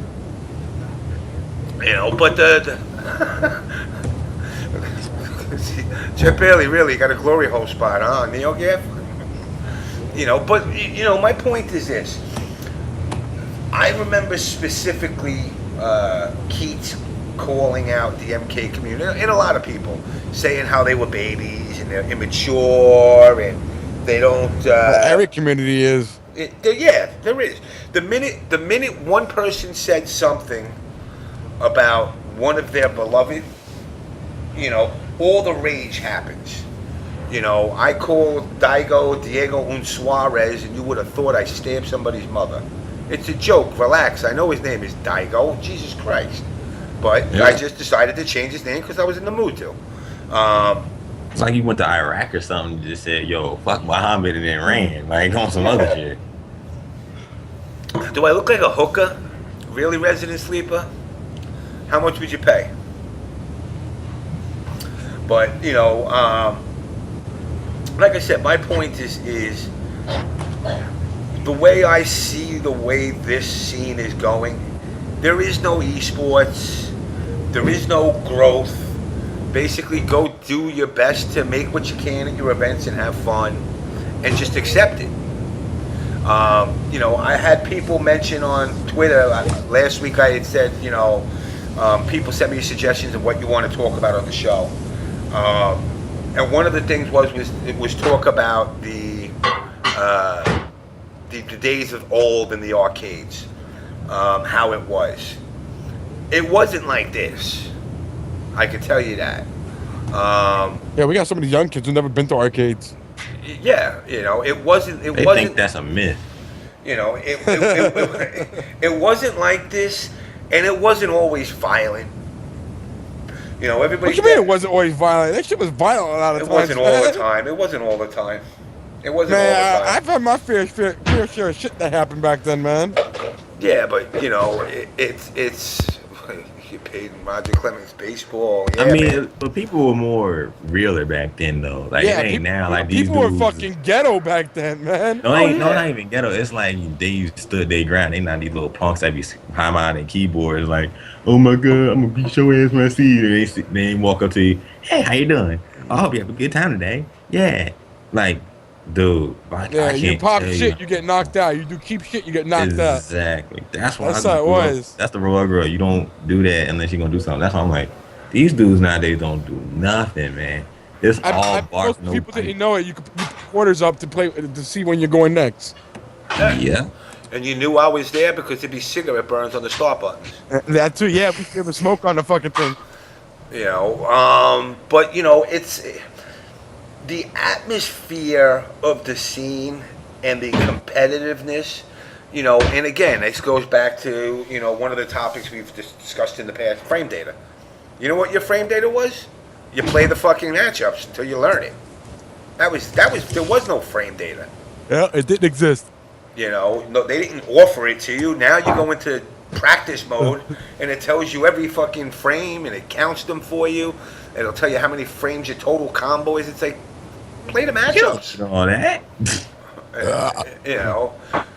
But Jeff Bailey really got a glory hole spot, huh? NeoGaf? But my point is this. I remember specifically Keats calling out the MK community and a lot of people saying how they were babies and they're immature and they don't. Every community is. Yeah, there is. The minute one person said something about one of their beloved, all the rage happens. I called Diego un Suarez, and you would have thought I stabbed somebody's mother. It's a joke. Relax. I know his name is Diego. Jesus Christ. But yeah. I just decided to change his name because I was in the mood to. It's like you went to Iraq or something and just said, yo, fuck Muhammad, and then ran. Like on some other shit. Do I look like a hooker? Really, resident sleeper? How much would you pay? But, like I said, my point is the way I see the way this scene is going, There is no esports. There is no growth. Basically, go do your best to make what you can at your events and have fun, and just accept it. I had people mention on Twitter last week. I had said, people sent me suggestions of what you want to talk about on the show, and one of the things was talk about the days of old in the arcades, how it was. It wasn't like this. I can tell you that. Yeah, we got some of these young kids who never been to arcades. Yeah, it wasn't. They think that's a myth. It wasn't like this, and it wasn't always violent. Everybody. What you mean it wasn't always violent? That shit was violent a lot of times. It wasn't all the time. It wasn't all the time. It wasn't all the time. I've had my fair share of shit that happened back then, man. Yeah, but it's. You paid Roger Clemens baseball. Yeah, I mean, man. but people were more realer back then, though. Like, it ain't now. Like, these people dudes were fucking ghetto back then, man. No, not even ghetto. It's like they stood their ground. They not these little punks that be behind their keyboards. Like, oh my god, I'm gonna beat your ass when I see you. And they walk up to you. Hey, how you doing? I hope you have a good time today. Yeah, like, dude. You pop shit, you get knocked out. You do keep shit, you get knocked out. Exactly. That's why. That's how it was. That's the real girl. You don't do that unless you're gonna do something. That's why I'm like, these dudes nowadays don't do nothing, man. It's all bark. Most people didn't know it. You could put quarters up to see when you're going next. Yeah. And you knew I was there because there'd be cigarette burns on the start buttons. That too. Yeah, we give a smoke on the fucking thing. But it's the atmosphere of the scene and the competitiveness, and again, this goes back to, one of the topics we've discussed in the past, frame data. You know what your frame data was? You play the fucking matchups until you learn it. There was no frame data. Yeah, it didn't exist. No, they didn't offer it to you. Now you go into practice mode and it tells you every fucking frame and it counts them for you. It'll tell you how many frames your total combo is. It's like, play the matchups. All that.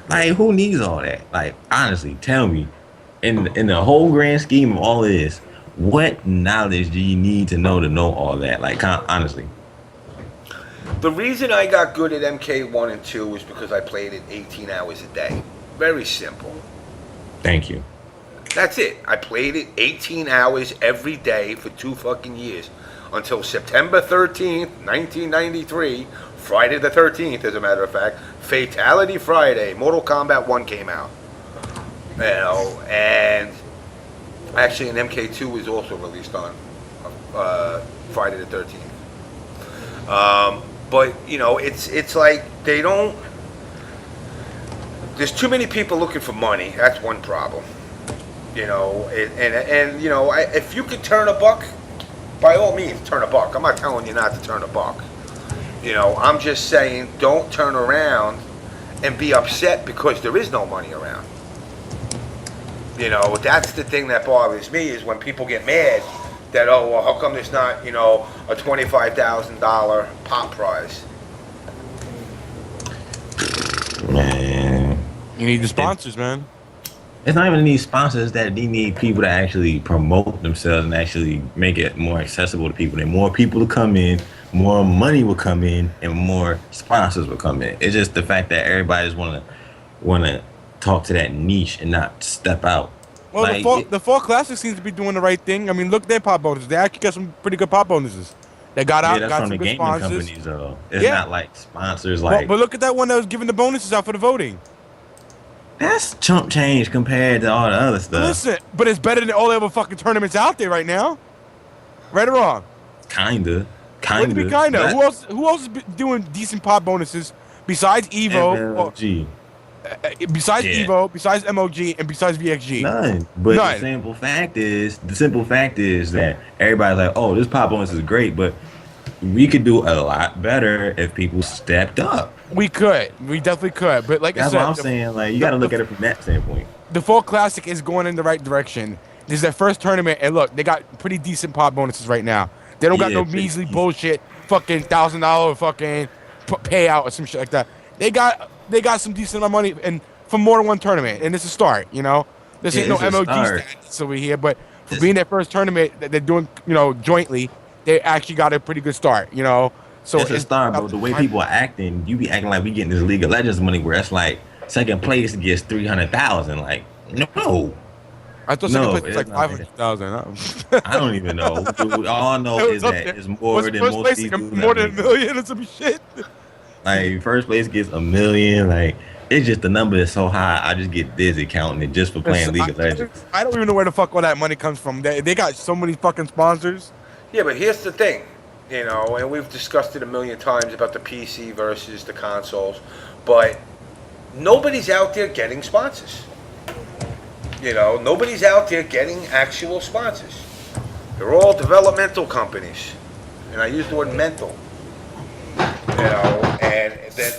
Like, who needs all that? Like, honestly, tell me, in the whole grand scheme of all of this, what knowledge do you need to know all that? Like, honestly. The reason I got good at MK1 and 2 was because I played it 18 hours a day. Very simple. Thank you. That's it. I played it 18 hours every day for 2 fucking years. Until September 13th, 1993, Friday the 13th, as a matter of fact, Fatality Friday, Mortal Kombat 1 came out. And actually an MK2 was also released on Friday the 13th. But, it's like they don't... There's too many people looking for money. That's one problem. If you could turn a buck, by all means, turn a buck. I'm not telling you not to turn a buck. I'm just saying don't turn around and be upset because there is no money around. That's the thing that bothers me is when people get mad that, oh, well, how come there's not, a $25,000 pop prize? Man. You need the sponsors, man. It's not even these sponsors that they need people to actually promote themselves and actually make it more accessible to people. And more people to come in, more money will come in, and more sponsors will come in. It's just the fact that everybody just want to talk to that niche and not step out. Well, like, the Fall Classic seems to be doing the right thing. I mean, look at their pop bonuses. They actually got some pretty good pop bonuses. They got out, that's got from some the good gaming sponsors. companies, though. It's not like sponsors like. But look at that one that was giving the bonuses out for the voting. That's chump change compared to all the other stuff. Listen, but it's better than all the other fucking tournaments out there right now. Right or wrong? Kinda. What do you mean, kinda? Who else is doing decent pop bonuses besides Evo? MLG. Besides Evo, besides MOG, and besides VXG? None. But the simple fact is that everybody's like, oh, this pop bonus is great, but we could do a lot better if people stepped up. We could. We definitely could. But like that's I said, what I'm saying. Like, you got to look at it from that standpoint. The Fall Classic is going in the right direction. This is their first tournament, and look, they got pretty decent pop bonuses right now. They don't got no measly bullshit, fucking $1,000 fucking payout or some shit like that. They got some decent amount of money and for more than one tournament, and it's a start, This Yeah, ain't no it's a MLG start. stats over here, but for being their first tournament that they're doing, jointly, they actually got a pretty good start. So It's a start, but the way people are acting, you be acting like we getting this League of Legends money where it's like second place gets 300,000. Like, no, I thought second no, place was it's like not like 500,000. I don't even know. Dude, all I know It is was up that there. it's more Was than first most place people. like more than a million or some shit? Like first place gets a million. Like it's just the number is so high. I just get dizzy counting it just for playing League of Legends. I don't even know where the fuck all that money comes from. They got so many fucking sponsors. Yeah, but here's the thing, and we've discussed it a million times about the PC versus the consoles, but nobody's out there getting sponsors. Nobody's out there getting actual sponsors. They're all developmental companies, and I use the word mental. And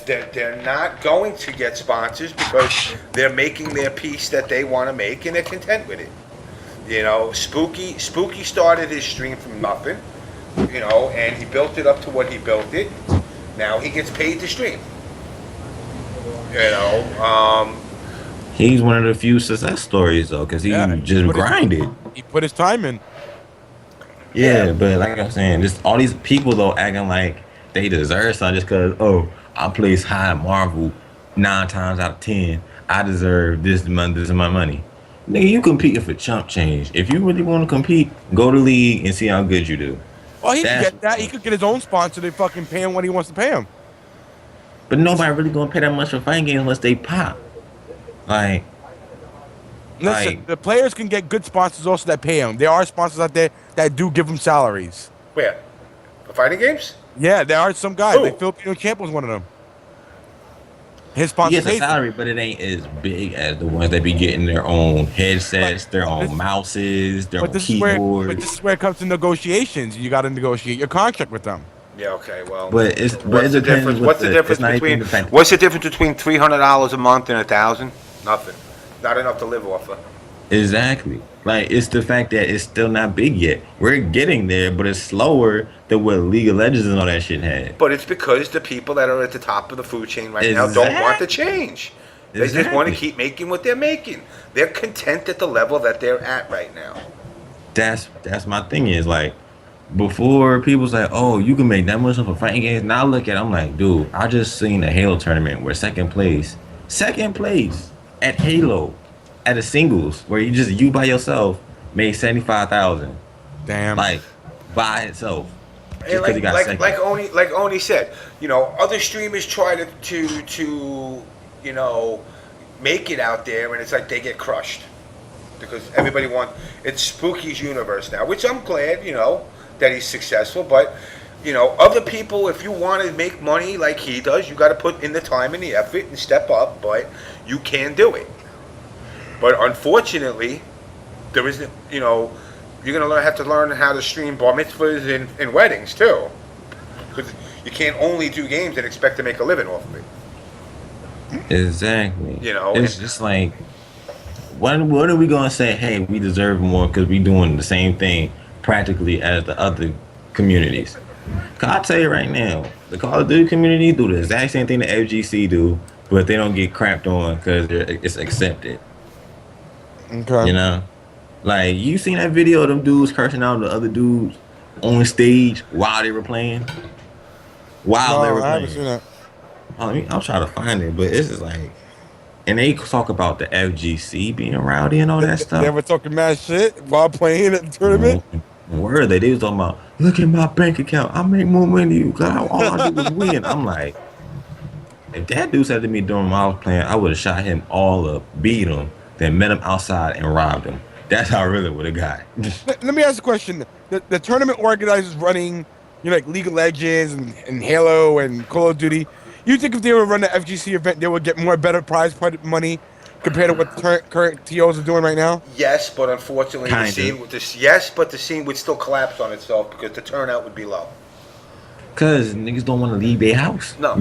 they're not going to get sponsors because they're making their piece that they want to make and they're content with it. Spooky started his stream from nothing, and he built it up to what he built it. Now he gets paid to stream. He's one of the few success stories though, because he just grinded. He put his time in. Yeah, but like I'm saying, just all these people though acting like they deserve something just because I place high in Marvel 9 times out of 10. I deserve this money. This is my money. Nigga, you competing for chump change. If you really want to compete, go to league and see how good you do. Well, he could get that. He could get his own sponsor. They fucking pay him what he wants to pay him. But nobody really gonna pay that much for fighting games unless they pop. Listen, the players can get good sponsors also that pay them. There are sponsors out there that do give them salaries. Where? For fighting games? Yeah, there are some guys. Who? Like Filipino Champ was one of them. His sponsor He gets a pays salary, but it ain't as big as the ones that be getting their own headsets, their own mouses, their own keyboards. But this is where it comes to negotiations. You got to negotiate your contract with them. Yeah. Okay. Well. But it's what's the difference? What's the difference between $300 a month and $1,000? Nothing. Not enough to live off of. Exactly. Like it's the fact that it's still not big yet. We're getting there, but it's slower than what League of Legends and all that shit had. But it's because the people that are at the top of the food chain right now don't want to change. They just want to keep making what they're making. They're content at the level that they're at right now. That's my thing is like before people say, oh, you can make that much of a fighting games. Now look at it, I'm like, dude, I just seen a Halo tournament where second place at Halo at a singles where you by yourself made 75,000. Damn. Like by itself. And like Oni said, other streamers try to make it out there, and it's like they get crushed because everybody it's Spooky's universe now, which I'm glad that he's successful. But other people, if you want to make money like he does, you got to put in the time and the effort and step up. But you can do it. But unfortunately, there isn't. You're gonna have to learn how to stream bar mitzvahs and weddings too, because you can't only do games and expect to make a living off of it. Exactly. It's just like, what are we gonna say? Hey, we deserve more because we doing the same thing practically as the other communities. Cause I'll tell you right now, the Call of Duty community do the exact same thing the FGC do, but they don't get crapped on because it's accepted. Okay. Like you seen that video of them dudes cursing out the other dudes on stage while they were playing. I haven't seen that. I'll try to find it, but it's just like, and they talk about the FGC being rowdy and all that stuff. They were talking mad shit while playing at the tournament. Were they? They was talking about, look at my bank account. I make more money than you. God, all I do is win. I'm like, if that dude said to me during when I was playing, I would have shot him all up, beat him, then met him outside and robbed him. That's how I really would have got. Let me ask a question. The tournament organizers running, like League of Legends and Halo and Call of Duty, you think if they were run the FGC event, they would get better prize money compared to what the current TOs are doing right now? Yes, but unfortunately, the scene would still collapse on itself because the turnout would be low. Cause niggas don't want to leave their house. No.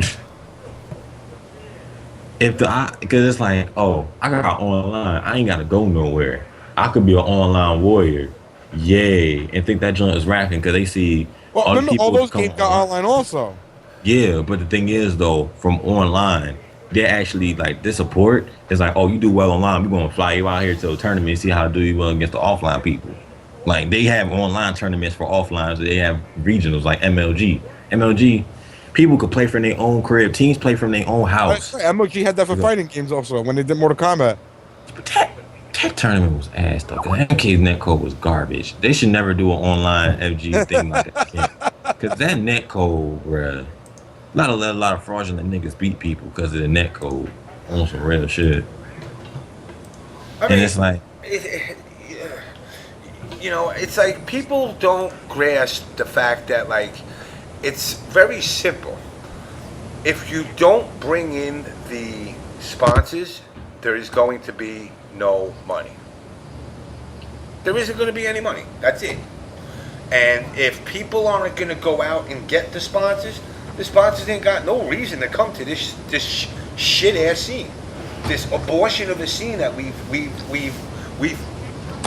Because it's like, oh, I got online. I ain't gotta go nowhere. I could be an online warrior, yay, and think that joint is rapping because they see. Well, all those games got online also. Yeah, but the thing is though, from online, they're actually like this support is like, oh, you do well online, we're gonna fly you out here to a tournament, see how do you well against the offline people. Like they have online tournaments for offline, so they have regionals like MLG. MLG, people could play from their own crib, teams play from their own house. MOG had that for fighting games also when they did Mortal Kombat. But that tournament was ass though, because MK's netcode was garbage. They should never do an online FG thing like that again. Because that netcode, bruh, not a lot of fraudulent niggas beat people because of the netcode on some real shit. I mean, And it's like, you know, it's like people don't grasp the fact that like it's very simple. If you don't bring in the sponsors, there is going to be no money. There isn't going to be any money. That's it. And if people aren't going to go out and get the sponsors ain't got no reason to come to this shit ass scene, this abortion of a scene that we've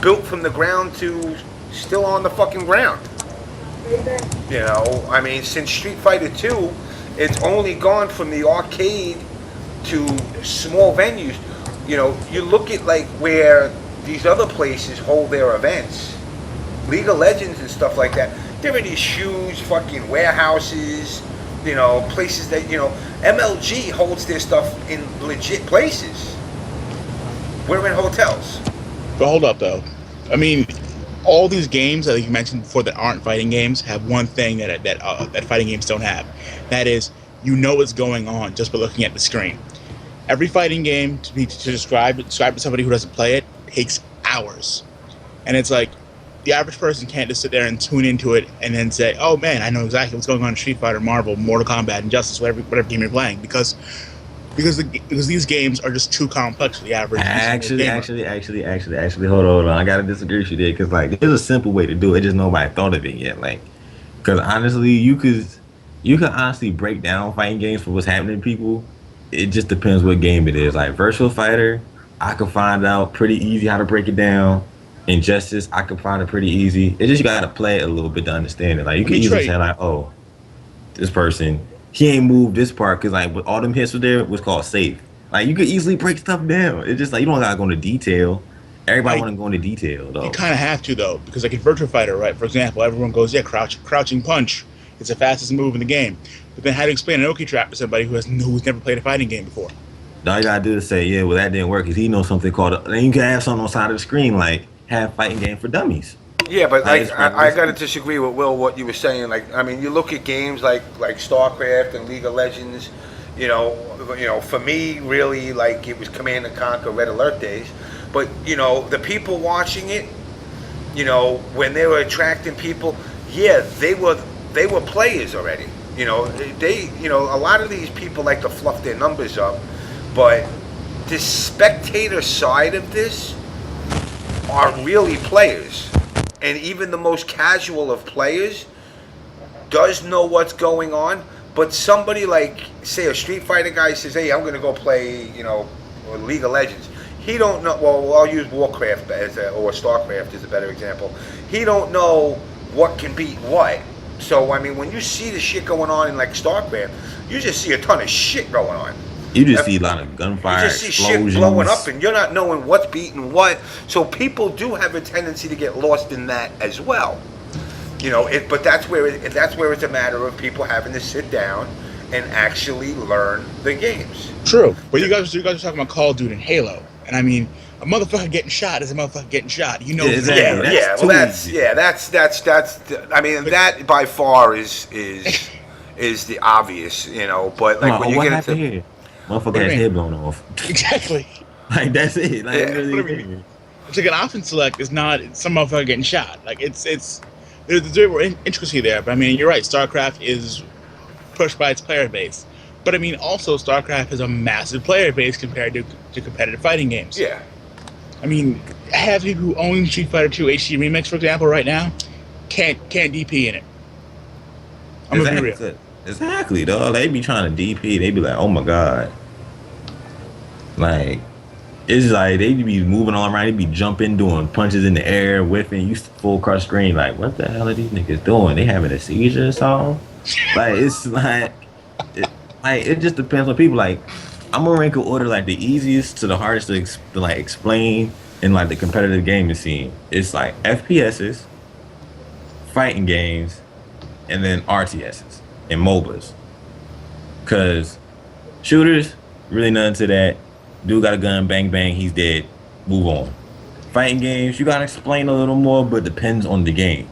built from the ground to still on the fucking ground. You know, I mean, since Street Fighter 2, it's only gone from the arcade to small venues. You know, you look at like where these other places hold their events, League of Legends and stuff like that. They're in these huge fucking warehouses, you know, places that, you know, MLG holds their stuff in legit places. We're in hotels. But hold up, though. I mean, all these games that you mentioned before that aren't fighting games have one thing that fighting games don't have. That is, you know what's going on just by looking at the screen. Every fighting game to describe to somebody who doesn't play it takes hours, and it's like the average person can't just sit there and tune into it and then say, "Oh man, I know exactly what's going on in Street Fighter, Marvel, Mortal Kombat, Injustice, whatever game you're playing," because these games are just too complex for the average. Actually, hold on. I gotta disagree with you there, because like there's a simple way to do it, just nobody thought of it yet. Like, because honestly, you could honestly break down fighting games for what's happening to people. It just depends what game it is. Like Virtual Fighter, I could find out pretty easy how to break it down. Injustice, I could find it pretty easy. It's just you gotta play it a little bit to understand it. Like you can easily say like, oh, this person, he ain't moved this part because like all them hits were there was called safe. Like you could easily break stuff down. It's just like you don't gotta go into detail. Everybody want to go into detail though. You kind of have to though, because like in Virtual Fighter, right? For example, everyone goes, yeah, crouching punch. It's the fastest move in the game. But then how to explain an Oki trap to somebody who's never played a fighting game before? All you gotta do is say, yeah, well that didn't work because he knows something called. Then you can have something on the side of the screen like have fighting game for dummies. Yeah, but like I gotta disagree with Will what you were saying. Like, I mean, you look at games like StarCraft and League of Legends. You know, for me, really, like it was Command and Conquer, Red Alert days. But you know, the people watching it, you know, when they were attracting people, yeah, they were players already. You know, a lot of these people like to fluff their numbers up, but this spectator side of this are really players. And even the most casual of players does know what's going on, but somebody like, say, a Street Fighter guy says, hey, I'm going to go play, you know, League of Legends. He don't know, well, I'll use Warcraft or StarCraft as a better example. He don't know what can beat what. So, I mean, when you see the shit going on in, like, StarCraft, you just see a ton of shit going on. You just see a lot of gunfire, you just see explosions. shit blowing up, and you're not knowing what's beating what. So people do have a tendency to get lost in that as well. You know, but that's where it's a matter of people having to sit down and actually learn the games. True, but you guys are talking about Call of Duty and Halo, and I mean, a motherfucker getting shot is a motherfucker getting shot. You know, exactly. That's I mean, that by far is the obvious, you know. But like when you get into here? Motherfucker has head blown off. Exactly. Like that's it. Like really, it's like an option select is not some motherfucker getting shot. Like it's there's more intricacy there. But I mean, you're right. StarCraft is pushed by its player base. But I mean, also StarCraft has a massive player base compared to competitive fighting games. Yeah. I mean, I have people who own Street Fighter 2 HD Remix, for example, right now, can't DP in it. I'm gonna be real. Exactly, dog. They be trying to DP. They be like, oh my god. Like, it's like they be moving all around. They be jumping, doing punches in the air, whiffing. You full crush screen. Like, what the hell are these niggas doing? They having a seizure or something? Like, it's like, it just depends on people. Like, I'm gonna rank an order like the easiest to the hardest to, to like explain in like the competitive gaming scene. It's like FPSs, fighting games, and then RTSs and MOBAs. Cause shooters, really nothing to that. Dude got a gun, bang bang, he's dead. Move on. Fighting games, you gotta explain a little more, but depends on the game.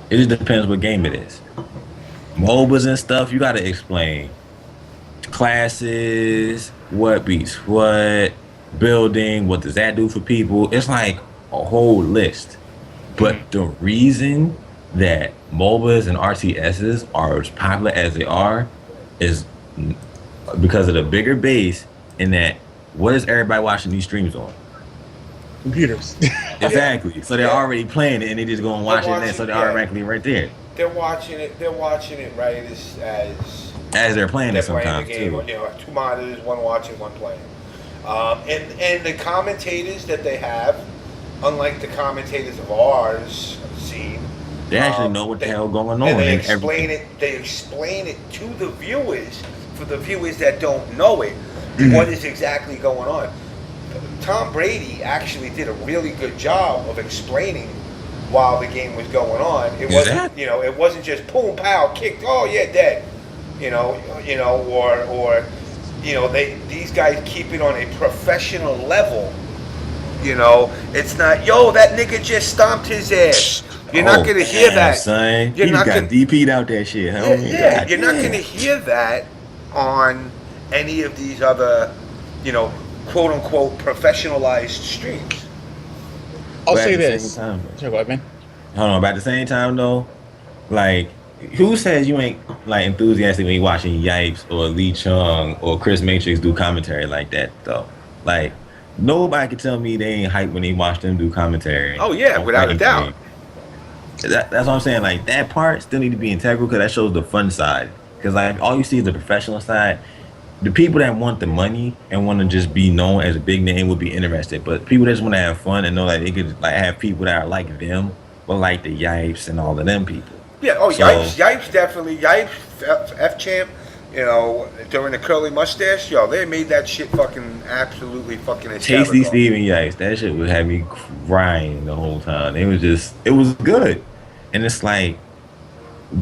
It just depends what game it is. MOBAs and stuff, you gotta explain classes, what beats what, building, what does that do for people. It's like a whole list. But the reason that MOBAs and RTSs are as popular as they are is because of the bigger base, and that what is everybody watching these streams on? Computers. Exactly. So they're already playing it and they just go and watch it, and so they're automatically right there. They're watching it right As they're playing it playing the sometimes game. too. You know, 2 monitors, one watching, one playing. And the commentators that they have, unlike the commentators of ours scene, They actually know what the hell going on. and they and explain everything. it. They explain it to the viewers. For the viewers that don't know it, what is exactly going on? Tom Brady actually did a really good job of explaining while the game was going on. It wasn't, you know, it wasn't just boom, pow, kicked. Oh yeah, dead. You know, or you know, these guys keep it on a professional level. You know, it's not, yo, that nigga just stomped his ass. You're not gonna hear that. Son. You're He not just got gonna, DP'd out that shit. Huh? yeah, you're not gonna hear that on any of these other, you know, quote unquote professionalized streams. I'll But say at the this. same time, Sorry, go ahead, man. hold on, but at the same time though, like, who says you ain't like enthusiastic when you watching Yipes or Lee Chung or Chris Matrix do commentary like that though? Like, nobody can tell me they ain't hyped when they watch them do commentary. Oh yeah, on without a fighting doubt. games. That's what I'm saying. Like, that part still need to be integral because that shows the fun side. Because like all you see is the professional side. The people that want the money and want to just be known as a big name would be interested, but people that just want to have fun and know that they could like have people that are like them, but like the Yipes and all of them people. Yeah, oh, So- Yipes definitely. Yipes, F-Champ, you know, during the curly mustache, yo, they made that shit fucking absolutely fucking hysterical. Tasty Steve and Yipes, that shit would have me crying the whole time. It was good. And it's like,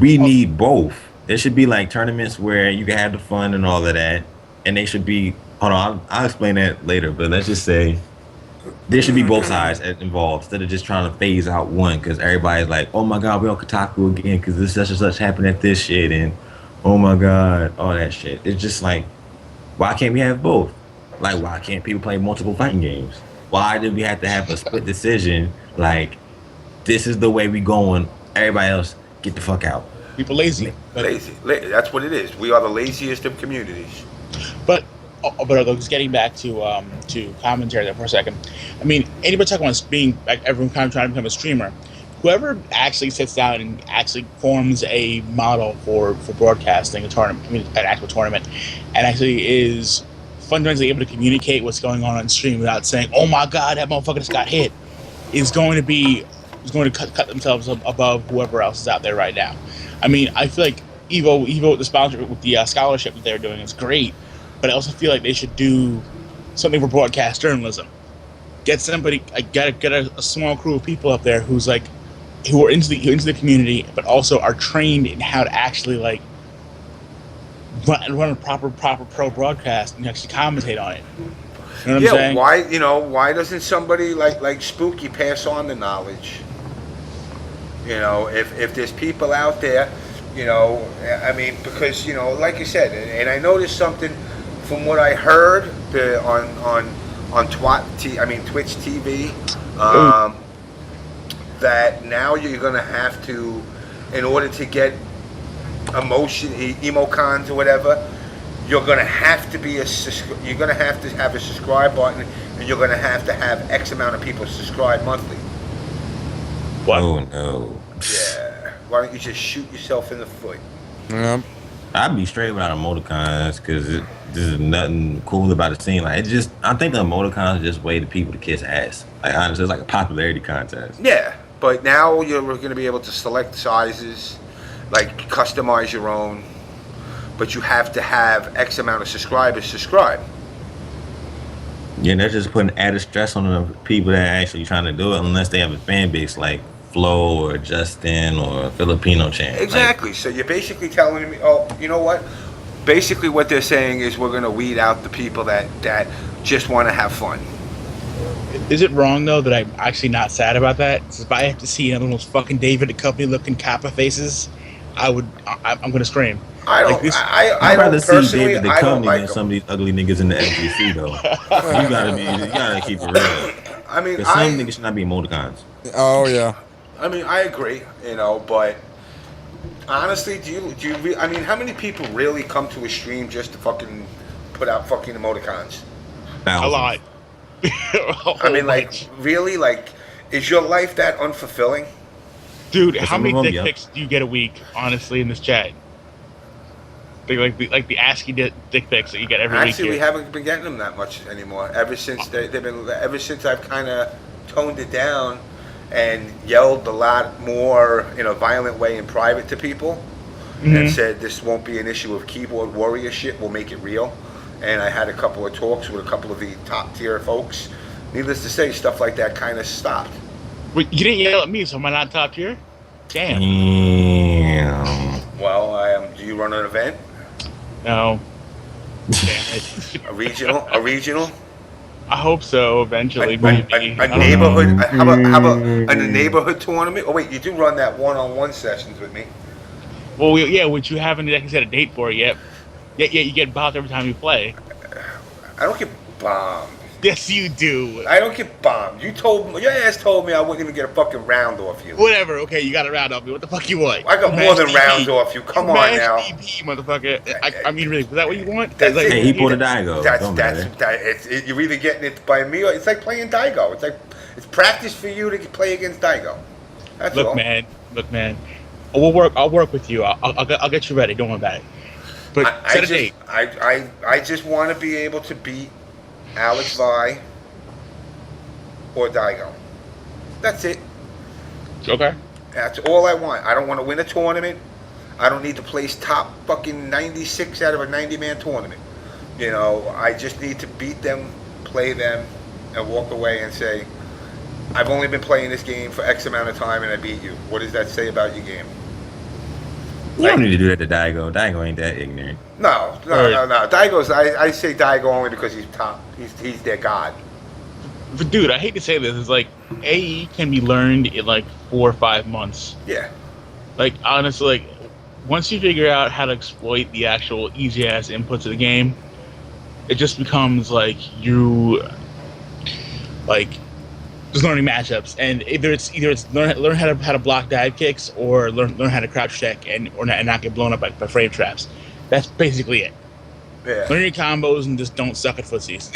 we need both. There should be like tournaments where you can have the fun and all of that. And they should be, hold on, I'll explain that later, but let's just say there should be both sides involved instead of just trying to phase out one, because everybody's like, oh my God, we're on Kotaku again because this such and such happened at this shit, and oh my God, all that shit. It's just like, why can't we have both? Like, why can't people play multiple fighting games? Why do we have to have a split decision? Like, this is the way we going, everybody else, get the fuck out. People lazy. Lazy. That's what it is. We are the laziest of communities. But just getting back to commentary there for a second. I mean, anybody talking about being like everyone kind of trying to become a streamer, whoever actually sits down and actually forms a model for broadcasting a tournament, an actual tournament, and actually is fundamentally able to communicate what's going on stream without saying, "Oh my God, that motherfucker just got hit," is going to cut themselves above whoever else is out there right now. I mean, I feel like Evo with the sponsorship, with the scholarship that they're doing is great, but I also feel like they should do something for broadcast journalism. Get somebody, get a small crew of people up there who are into the community, but also are trained in how to actually like run a proper pro broadcast and actually commentate on it. You know what I'm saying? Why doesn't somebody like Spooky pass on the knowledge? You know, if there's people out there, you know, I mean, because, you know, like you said, and I noticed something from what I heard on Twitch TV, that now you're gonna have to, in order to get emocons or whatever, you're gonna have to have a subscribe button, and you're gonna have to have X amount of people subscribe monthly. What? Oh no. Yeah. Why don't you just shoot yourself in the foot? Yeah. I'd be straight without emoticons because there's nothing cool about the scene. Like, I think the emoticons are just a way to people to kiss ass. Like, honestly, it's like a popularity contest. Yeah, but now you're going to be able to select sizes, like customize your own, but you have to have X amount of subscribers subscribe. Yeah, they're just putting added stress on the people that are actually trying to do it, unless they have a fan base like Flo or Justin or Filipino Champ. Like, Exactly. So you're basically telling me, oh, you know what? Basically, what they're saying is we're going to weed out the people that just want to have fun. Is it wrong though that I'm actually not sad about that? 'Cause if I have to see another one of those fucking David the Company looking Kappa faces, I'm gonna scream. I don't. Like this- I I'd rather don't see personally. David I don't Duchovny like than them. some of these ugly niggas in the FGC though. You gotta keep it real. I mean, Because some niggas should not be emoticons. Oh yeah. I mean, I agree. You know, but honestly, do you? I mean, how many people really come to a stream just to fucking put out fucking emoticons? A Thousands. lot. I mean, like, really, like, is your life that unfulfilling? dude, For how some many of them, dick yeah. pics do you get a week? Honestly, in this chat, like the ASCII dick pics that you get every Actually, we week. Here. haven't been getting them that much anymore. Ever since ever since I've kind of toned it down and yelled a lot more in a violent way in private to people, and said this won't be an issue of keyboard warrior shit. We'll make it real. And I had a couple of talks with a couple of the top tier folks. Needless to say, stuff like that kind of stopped. Wait, you didn't yell at me, so am I not top tier? Damn. Damn. Well, do you run an event? No. Damn it. A regional? A regional? I hope so eventually. A maybe. a I don't neighborhood? know. How about a neighborhood tournament? Oh wait, you do run that one-on-one sessions with me. Well, yeah, which you haven't actually set a date for yet. Yeah, you get bombed every time you play. I don't get bombed. Yes, you do. I don't get bombed. Your ass told me I wasn't gonna get a fucking round off you. Whatever. Okay, you got a round off me. What the fuck you want? I got more than rounds off you. Come on Mash now. BP, motherfucker. I mean, really, was that what you want? That's Like, it. Hey, he pulled a Daigo. Don't matter. You're either getting it by me or it's like playing Daigo. It's practice for you to play against Daigo. That's all. Look, man. I'll work with you. I'll get you ready. Don't worry about it. But set a date. I just want to be able to beat Alex Vi or Daigo. That's it. Okay. That's all I want. I don't want to win a tournament. I don't need to place top fucking 96 out of a 90-man tournament. You know, I just need to beat them, play them, and walk away and say, I've only been playing this game for X amount of time and I beat you. What does that say about your game? You don't need to do that to Daigo. Daigo ain't that ignorant. No. Daigo's, I say Daigo only because he's top. He's their god. But dude, I hate to say this. It's like AE can be learned in like 4 or 5 months. Yeah. Like honestly, like once you figure out how to exploit the actual easy ass inputs of the game, it just becomes like you like just learning matchups, and either it's learn how to block dive kicks or learn how to crouch check and not get blown up by frame traps. That's basically it. Yeah. Learn your combos and just don't suck at footsies.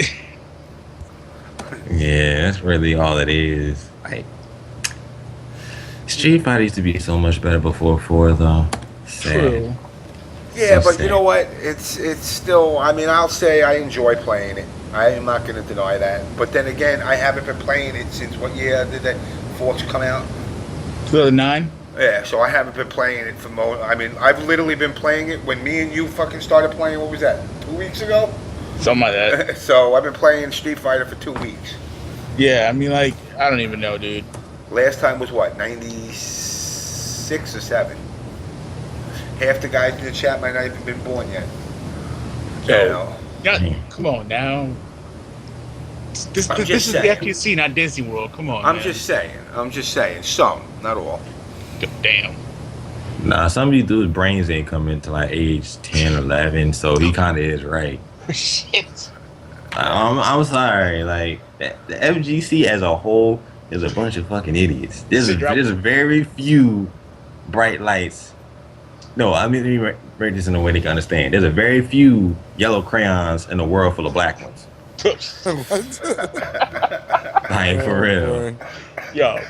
Yeah, that's really all it is. Like, Street Fighter used to be so much better before 4, though. Sad. Yeah, So but you know what? It's still. I mean, I'll say I enjoy playing it. I am not going to deny that. But then again, I haven't been playing it since what year did that Force come out? 2009. Yeah, so I haven't been playing it for I mean, I've literally been playing it when me and you fucking started playing. What was that? 2 weeks ago? Something like that. So I've been playing Street Fighter for 2 weeks. Yeah, I mean, like, I don't even know, dude. Last time was what? 96 or 7. Half the guys in the chat might not even been born yet. So, You know? yeah, come on now. This I'm is just the saying. FGC, not Disney World. Come on, I'm man. just saying. Some, not all. Damn. Nah, some of these dudes' brains ain't come into like age 10, 11, so he kind of is right. Shit. I'm sorry, like the FGC as a whole is a bunch of fucking idiots. There's very few bright lights. No, I mean, let me break this in a way they can understand. There's a very few yellow crayons in a world full of black ones. Like, for real. Yo,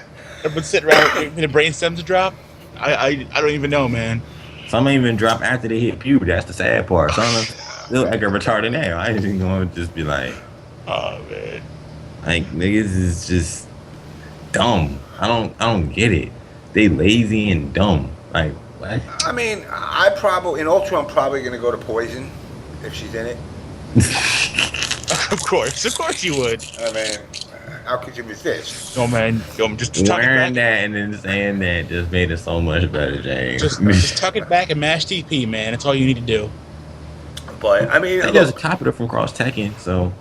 but sit around waiting for the brain stems to drop. I don't even know, man. Some even drop after they hit puberty. That's the sad part. Some of them look like a retarded now. I ain't gonna just be like, Oh man. like niggas is just dumb. I don't get it. They lazy and dumb. Like what? I mean, in Ultra, I'm probably gonna go to Poison if she's in it. Of course you would. I mean, how could you resist? No man, just tuck it Wearing back. that and then saying that just made it so much better, James. Just tuck it back and mash TP, man. That's all you need to do. But I mean, They just copied it from Cross Tekken, so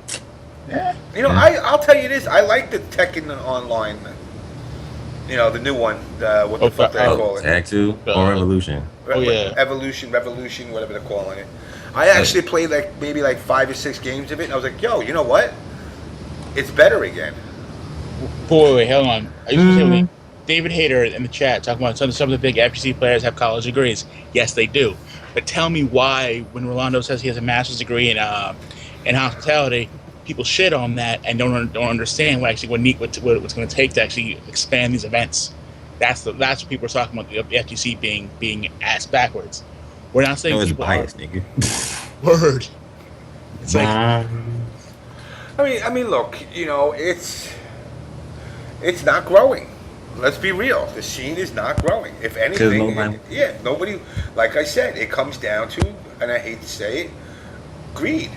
Yeah. you know, I'll tell you this. I like the Tekken Online. You know, the new one. What the fuck they call it? Tag 2 or Revolution. Oh, yeah. Evolution, whatever they're calling it. I actually played maybe 5 or 6 games of it, and I was like, yo, you know what? It's better again. Wait, hold on. I used to say David Hayter in the chat talking about some of the big FGC players have college degrees. Yes, they do. But tell me why, when Rolando says he has a master's degree in hospitality, people shit on that and don't understand what's going to take to actually expand these events. That's what people are talking about, the FGC being ass backwards. We're not saying It's people biased, are. nigga. Word. It's like, I mean, look, you know, it's not growing. Let's be real. The scene is not growing. If anything, nobody. Like I said, it comes down to, and I hate to say it, greed.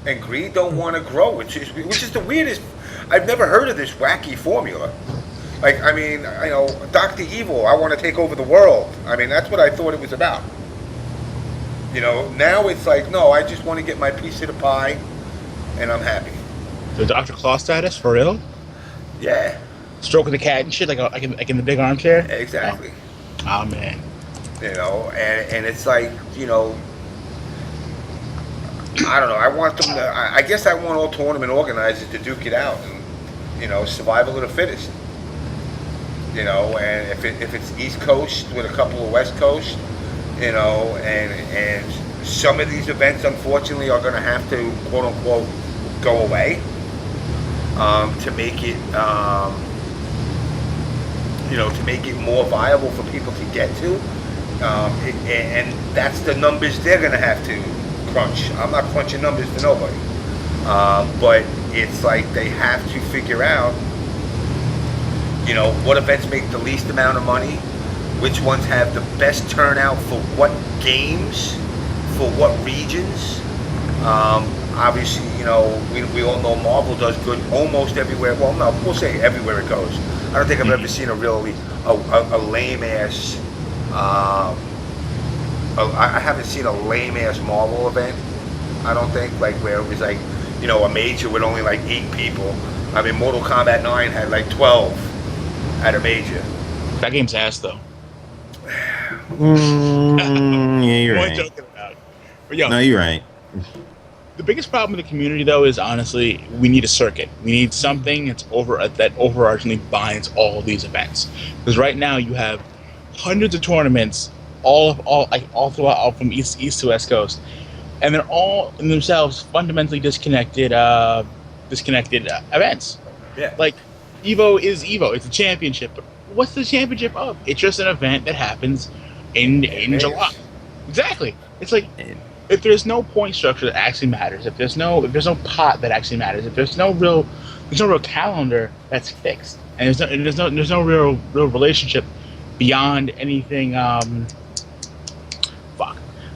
And greed don't want to grow, which is the weirdest. I've never heard of this wacky formula. Like, I mean, you know, Dr. Evil, I want to take over the world. I mean, that's what I thought it was about. You know, now it's like, no, I just want to get my piece of the pie, and I'm happy. the Dr. Claw status, for real? Yeah. Stroking the cat and shit, like in the big armchair? Exactly. Oh, man. You know, and it's like, you know, I don't know. I want them to. I guess I want all tournament organizers to duke it out, and you know, survival of the fittest. You know, and if it's East Coast with a couple of West Coast, you know, and some of these events unfortunately are going to have to quote unquote go away to make it, you know, to make it more viable for people to get to, and that's the numbers they're going to have to crunch. I'm not crunching numbers for nobody, but it's like they have to figure out, you know, what events make the least amount of money, which ones have the best turnout for what games, for what regions. Obviously, you know, we all know Marvel does good almost everywhere. Well, no, we'll say everywhere it goes. I don't think I've ever seen a really a lame ass. I haven't seen a lame ass Marvel event. I don't think, like, where it was like, you know, a major with only like 8 people. I mean, Mortal Kombat 9 had like 12 at a major. That game's ass, though. Yeah, you're What I'm right. joking about. But yo, No, you're right. the biggest problem in the community, though, is honestly we need a circuit. We need something that overarchingly binds all these events. Because right now you have hundreds of tournaments all throughout from east to west coast, and they're all in themselves fundamentally disconnected events. Yeah. Like Evo is Evo. It's a championship. But what's the championship of? It's just an event that happens in July. Exactly. It's like, if there's no point structure that actually matters, if there's no pot that actually matters, if there's no real calendar that's fixed, and there's no real relationship beyond anything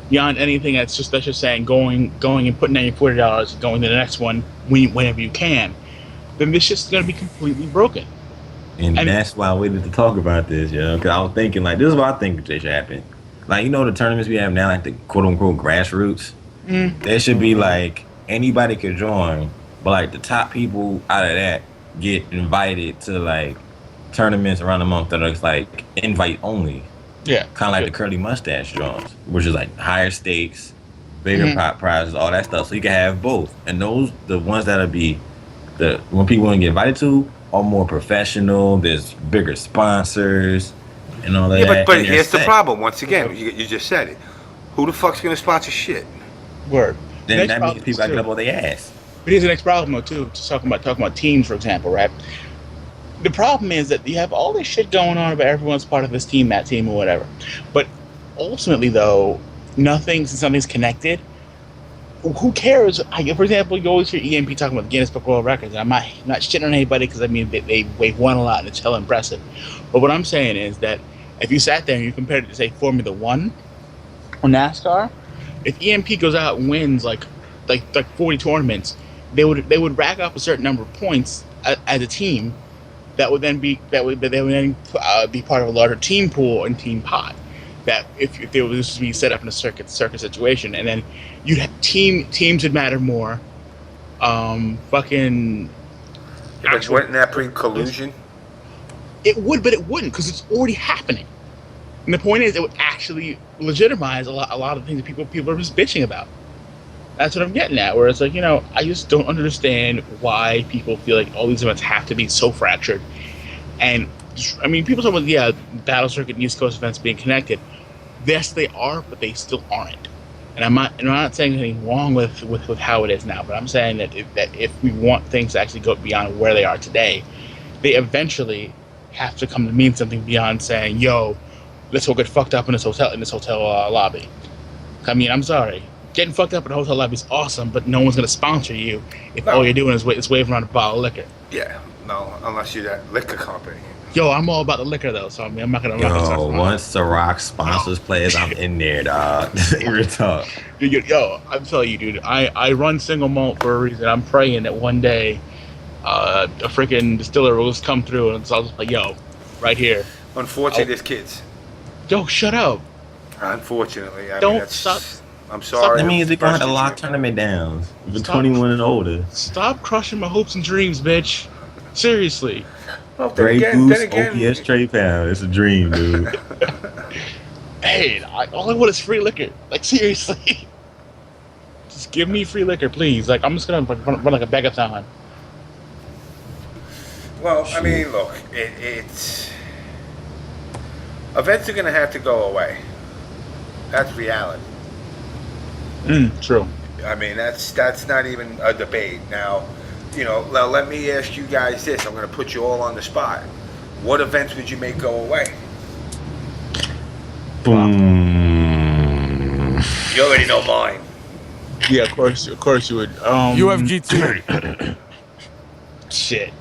beyond anything that's just saying going and putting in your $40 and going to the next one whenever you can, then this shit's gonna be completely broken. And that's why I waited to talk about this, yo. Because I was thinking, like, this is what I think should happen. Like, you know, the tournaments we have now, like the quote-unquote grassroots, there should be, like, anybody could join, but, like, the top people out of that get invited to, like, tournaments around the month that are, like, invite only. Yeah. Kind of like the Curly Mustache joints, which is, like, higher stakes, bigger pot prizes, all that stuff. So you can have both. And those, the ones that'll be, when people want to get invited to, are more professional. There's bigger sponsors and all that. Yeah, but and here's the set. problem. Once again, you just said it. Who the fuck's gonna sponsor shit? Word. Then Next that means problem people got to too. get up on their ass. But here's the next problem, though, too. Just talking about teams, for example, right? The problem is that you have all this shit going on about everyone's part of this team, that team, or whatever. But ultimately, though, since nothing's connected, who cares? For example, you always hear EMP talking about the Guinness Book of World Records. I'm not shitting on anybody because, I mean, they've won a lot and it's hella impressive. But what I'm saying is that if you sat there and you compared it to, say, Formula 1 or NASCAR, if EMP goes out and wins like 40 tournaments, they would rack up a certain number of points as a team that would then be be part of a larger team pool and team pot. That if they were this to be set up in a circuit situation, and then you'd have teams would matter more. Fucking. But wouldn't that bring collusion? It would, but it wouldn't, because it's already happening. And the point is, it would actually legitimize a lot of things that people are just bitching about. That's what I'm getting at, where it's like, I just don't understand why people feel like all these events have to be so fractured. And, I mean, people talk about, Battle Circuit and East Coast events being connected. Yes, they are, but they still aren't. And I'm not saying anything wrong with how it is now, but I'm saying that if we want things to actually go beyond where they are today, they eventually have to come to mean something beyond saying, yo, let's go get fucked up in this hotel lobby. I mean, I'm sorry. Getting fucked up in a hotel lobby is awesome, but no one's going to sponsor you if all you're doing is waving around a bottle of liquor. Yeah, no, unless you're that liquor company. Yo, I'm all about the liquor, though, so I mean, I'm not going to... Yo, once the Rock sponsors players, I'm in there, dog. Real talk. Yo, I'm telling you, dude, I run single malt for a reason. I'm praying that one day a freaking distiller will just come through, and so I'll just like, yo, right here. Unfortunately, there's kids. Yo, shut up. Unfortunately, I Don't mean, stop. I'm sorry. That means they're going to have to lock tournament down for 21 and older. Stop crushing my hopes and dreams, bitch. Seriously. Well, Grey Goose, OPS, TrePound. It's a dream, dude. Hey, all I want is free liquor. Like, seriously. Just give me free liquor, please. Like, I'm just going to run like a begathon. Well, I mean, look, it's... Events are going to have to go away. That's reality. True. I mean, that's not even a debate. Now, let me ask you guys this. I'm going to put you all on the spot. What events would you make go away? Boom. You already know mine. Yeah, of course you would. UFGT. Shit.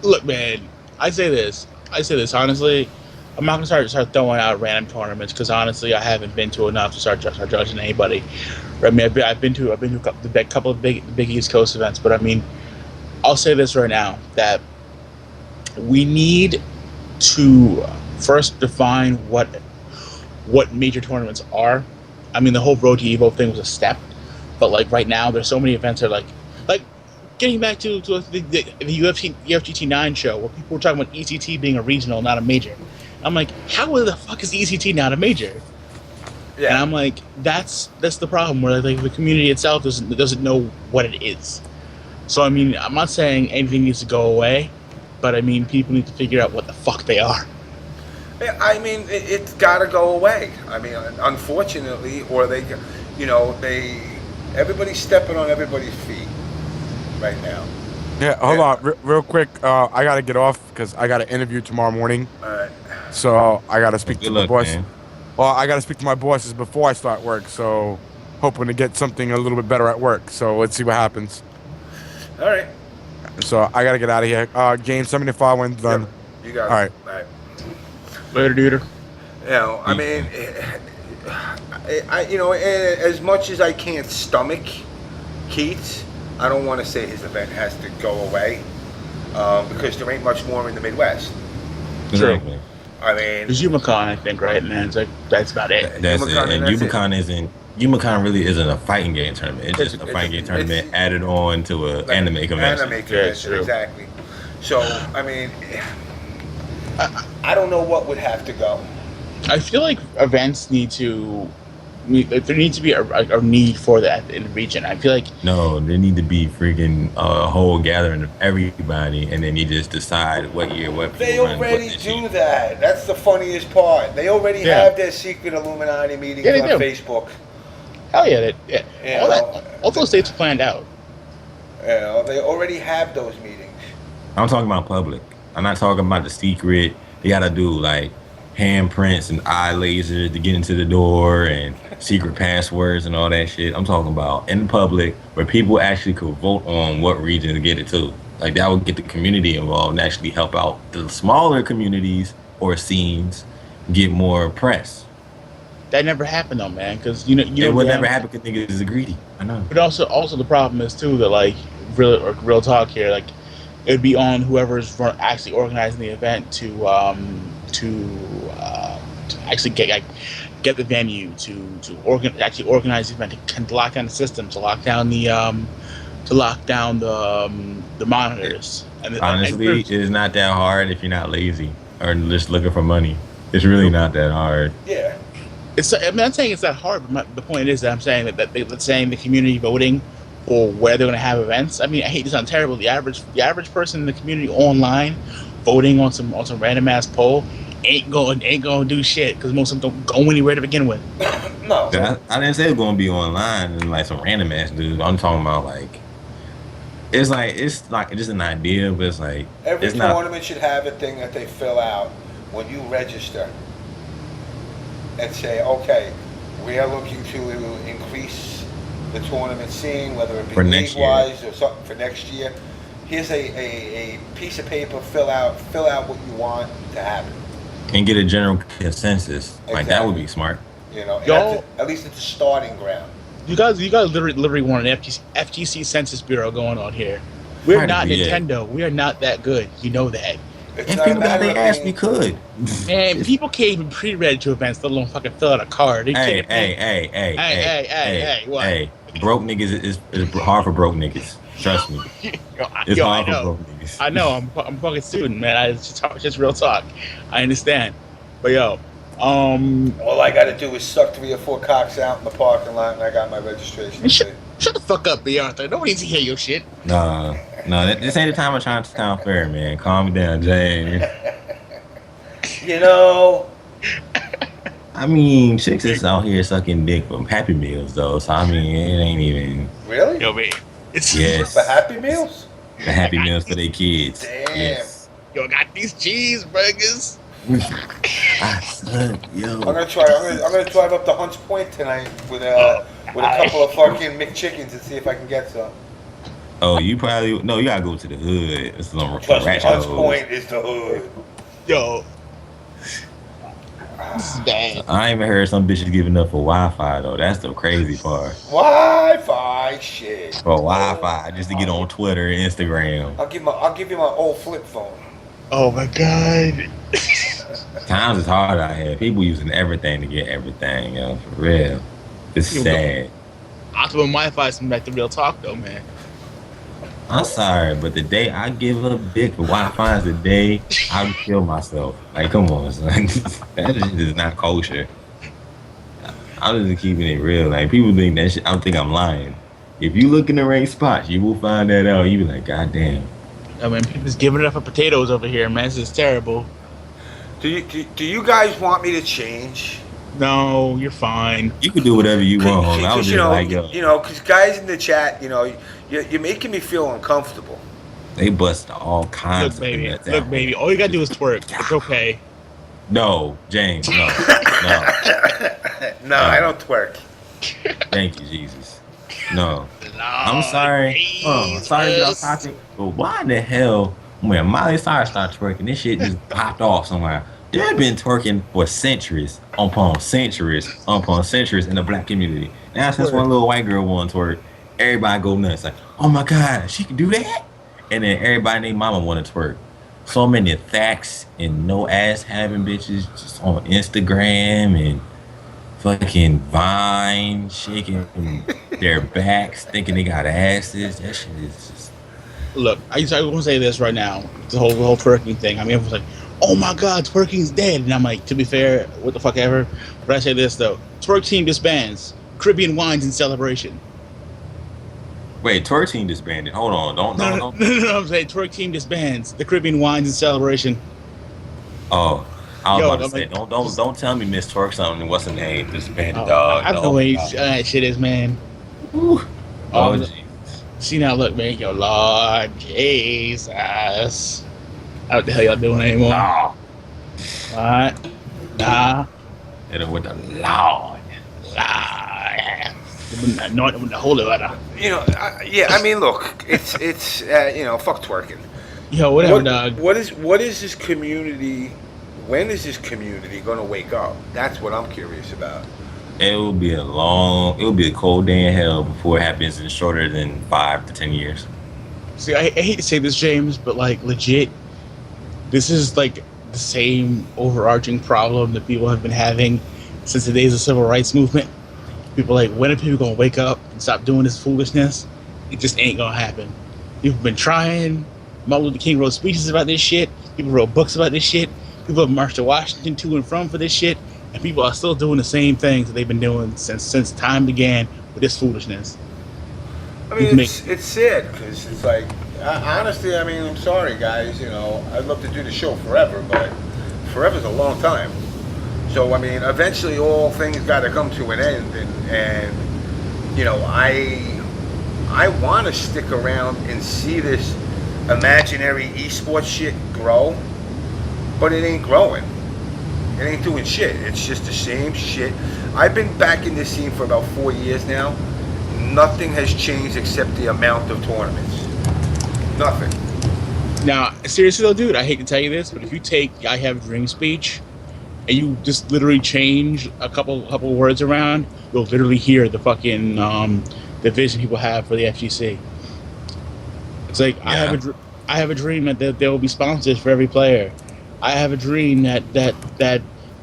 Look, man, I say this honestly. I'm not gonna start throwing out random tournaments because honestly, I haven't been to enough to start judging anybody. I mean, I've been to a couple of big East Coast events, but I mean, I'll say this right now that we need to first define what major tournaments are. I mean, the whole Road to Evo thing was a step, but like right now, there's so many events that are like getting back to the UFGT 9 show where people were talking about ECT being a regional, not a major. I'm like, how the fuck is ECT not a major? Yeah. And I'm like, that's the problem where like the community itself doesn't know what it is. So I mean, I'm not saying anything needs to go away, but I mean, people need to figure out what the fuck they are. I mean, it's got to go away. I mean, unfortunately, or everybody's stepping on everybody's feet right now. Yeah, hold on, real quick. I gotta get off because I got an interview tomorrow morning. All right. So I gotta speak to my boss. Man. Well, I gotta speak to my bosses before I start work. So hoping to get something a little bit better at work. So let's see what happens. All right. So I gotta get out of here. Game 75 when done. Yep. You got it. All right. All right. Later, dude. I mean, as much as I can't stomach Keats, I don't want to say his event has to go away because there ain't much more in the Midwest. Exactly. I mean, there's UMaCon, I think, right? And it's like that's about it. That's it. And UMaCon really isn't a fighting game tournament. It's just a fighting game tournament added on to an anime convention. Anime convention, exactly. So, I mean, I don't know what would have to go. I feel like events there needs to be a need for that in the region. I feel like no, there need to be freaking a whole gathering of everybody, and then you just decide what year what. They already do that. That's the funniest part. They already have their secret Illuminati meetings on Facebook. Hell yeah, all those dates are planned out. Yeah, they already have those meetings. I'm talking about public. I'm not talking about the secret. They gotta do like handprints and eye lasers to get into the door and secret passwords and all that shit. I'm talking about in public where people actually could vote on what region to get it to. Like that would get the community involved and actually help out the smaller communities or scenes get more press. that never happened though, man. Because you know It would yeah. never happen because niggas are greedy. I know. But also the problem is too that like real talk here, like it would be on whoever's actually organizing the event to actually get the venue to actually organize the event, to lock down the system, to lock down the monitors. Honestly, it is not that hard if you're not lazy or just looking for money. It's really not that hard. Yeah. I'm not saying it's that hard, but the point is that I'm saying that let's saying the community voting for where they're going to have events. I mean, I hate to sound terrible. The average person in the community online voting on some random ass poll ain't going to do shit because most of them don't go anywhere to begin with. No. I didn't say it was going to be online and like some random ass dude. I'm talking about like it's like just an idea, but it's like Every it's not. tournament should have a thing that they fill out when you register and say, okay, we are looking to increase the tournament scene, whether it be For next league-wise or something for next year. Here's a piece of paper, fill out what you want to happen. And get a general consensus. Like that would be smart. You know, Y'all- at least it's a starting ground. You guys literally want an FGC Census Bureau going on here. We're Right, not yeah. Nintendo. We are not that good. You know that. It's If not a people got matter their of ass, being- we could. Man, people can't even pre-reg to events, let alone fucking fill out a card. They Hey, can't- hey, what? hey. Broke niggas is hard for broke niggas. Trust me. It's Yo, I hard for know. broke niggas. I know. I'm a fucking student, man. It's just real talk. I understand. But yo, All I got to do is suck 3 or 4 cocks out in the parking lot, and I got my registration. shut the fuck up, B. Arthur. Nobody needs to hear your shit. No, this ain't the time of trying to sound fair, man. Calm down, Jane. You know, I mean, chicks is out here sucking dick from Happy Meals, though. So, I mean, it ain't even... really? Yo, man. It's Yes. For Happy Meals? The Happy Meals for their kids. Damn. Yes. Yo, I got these cheeseburgers. Son, yo. I'm gonna drive up to Hunts Point tonight with a couple of fucking McChickens and see if I can get some. Oh, you gotta go to the hood. It's some Trust me, rat Hunts hoes. Point is the hood. Yo. This is bad. I ain't even heard some bitches giving up for Wi-Fi though. That's the crazy part. Wi-Fi shit. For Wi-Fi, just to get on Twitter and Instagram. I'll give you my old flip phone. Oh my god. Times is hard out here. People using everything to get everything, yo. For real. It's Yo, sad. Optimum Wi-Fi is back to real talk though, man. I'm sorry, but the day I give up dick for Wi-Fi is the day I would kill myself. Like, come on, son. That shit is not kosher. I'm just keeping it real. Like, people think that shit, I think I'm lying. If you look in the right spots, you will find that out. You be like, God damn. I mean, people's giving it up for potatoes over here, man. This is terrible. Do you guys want me to change? No, you're fine. You can do whatever you want, homie. I was just like, yo. Because guys in the chat, you're making me feel uncomfortable. They bust all kinds Look, of baby. things Look, out. baby. All you gotta do is twerk. It's okay. No, James, no. No, I don't twerk. Thank you, Jesus. No. I'm sorry. Sorry to get off topic, but why the hell, when Miley Cyrus started twerking, this shit just popped off somewhere? They've been twerking for centuries upon centuries upon centuries in the black community. Now, since one little white girl wants to twerk, everybody go nuts. Like, oh my God, she can do that? And then everybody named mama want to twerk. So many facts and no ass having bitches just on Instagram and fucking Vine shaking their backs, thinking they got asses. That shit is just. Look, I want to say this right now. The whole twerking thing. I mean, everyone's like, "Oh my God, twerking's dead," and I'm like, to be fair, what the fuck ever. But I say this though: twerk team disbands. Caribbean wines in celebration. Wait, twerk team disbanded. Hold on, don't. No, I'm saying twerk team disbands. The Caribbean wines in celebration. Oh, I was Yo, about to say, like- don't tell me Miss Twerk something. What's her name? Disbanded Oh, dog. I don't know what that shit is, man. Oh, Oh, Jesus. See now, look, man. Yo, Lord Jesus. What the hell y'all doing anymore? Lord. What? Nah. Hit him with the Lord. Not with the holy water. I mean, look, it's fuck twerking. Yo, whatever, dog. What is this community? When is this community going to wake up? That's what I'm curious about. It will be a cold day in hell before it happens in shorter than 5 to 10 years. See, I hate to say this, James, but like legit, this is like the same overarching problem that people have been having since the days of the civil rights movement. People are like, when are people gonna wake up and stop doing this foolishness? It just ain't gonna happen. People have been trying. Martin Luther King wrote speeches about this shit. People wrote books about this shit. People have marched to Washington to and from for this shit, and people are still doing the same things that they've been doing since time began with this foolishness. I mean, it's sad because it's like, honestly, I mean, I'm sorry, guys. You know, I'd love to do the show forever, but forever's a long time. So, I mean, eventually all things got to come to an end, and you know, I want to stick around and see this imaginary esports shit grow, but it ain't growing. It ain't doing shit. It's just the same shit. I've been back in this scene for about 4 years now. Nothing has changed except the amount of tournaments. Nothing. Now, seriously though, dude, I hate to tell you this, but if you take "I Have a Dream" speech and you just literally change a couple words around, you'll literally hear the fucking the vision people have for the FGC. It's like, yeah. I have a dream that there will be sponsors for every player. I have a dream that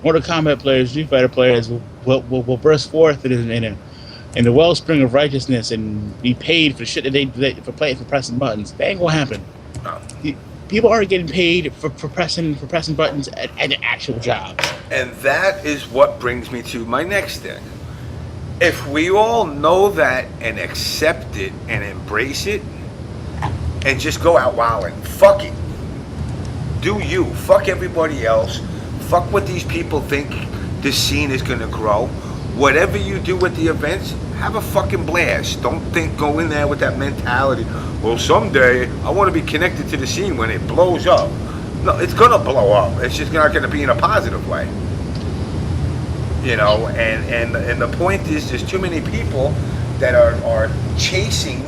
Mortal Kombat players, Street Fighter players will burst forth in the wellspring of righteousness and be paid for shit that they for pressing buttons. That ain't gonna happen. No. People aren't getting paid for pressing buttons at actual jobs. And that is what brings me to my next thing. If we all know that and accept it and embrace it and just go out wilding, fuck it. Do you. Fuck everybody else. Fuck what these people think this scene is going to grow. Whatever you do at the events, have a fucking blast. Don't go in there with that mentality, well, someday I want to be connected to the scene when it blows up. No, it's going to blow up. It's just not going to be in a positive way. You know, and the point is there's too many people that are chasing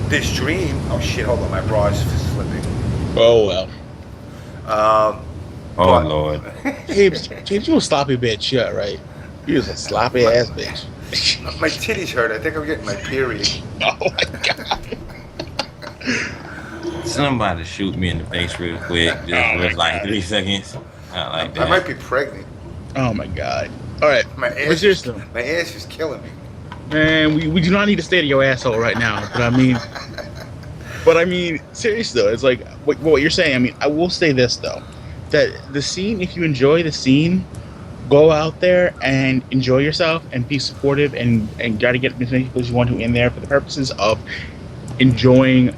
this dream. Oh shit, hold on, my bra is slipping. Oh well. Oh Lord. James, you a sloppy bitch, yeah, right? You was a sloppy ass bitch. My titties hurt. I think I'm getting my period. Oh my god. Somebody shoot me in the face real quick. Just was like 3 seconds. Not like that. I might be pregnant. Oh my god. All right. My ass is killing me. Man, we do not need to stay to your asshole right now. But I mean, seriously though, it's like what you're saying. I mean, I will say this though, that the scene, if you enjoy the scene, go out there and enjoy yourself and be supportive and try to get as many people as you want to in there for the purposes of enjoying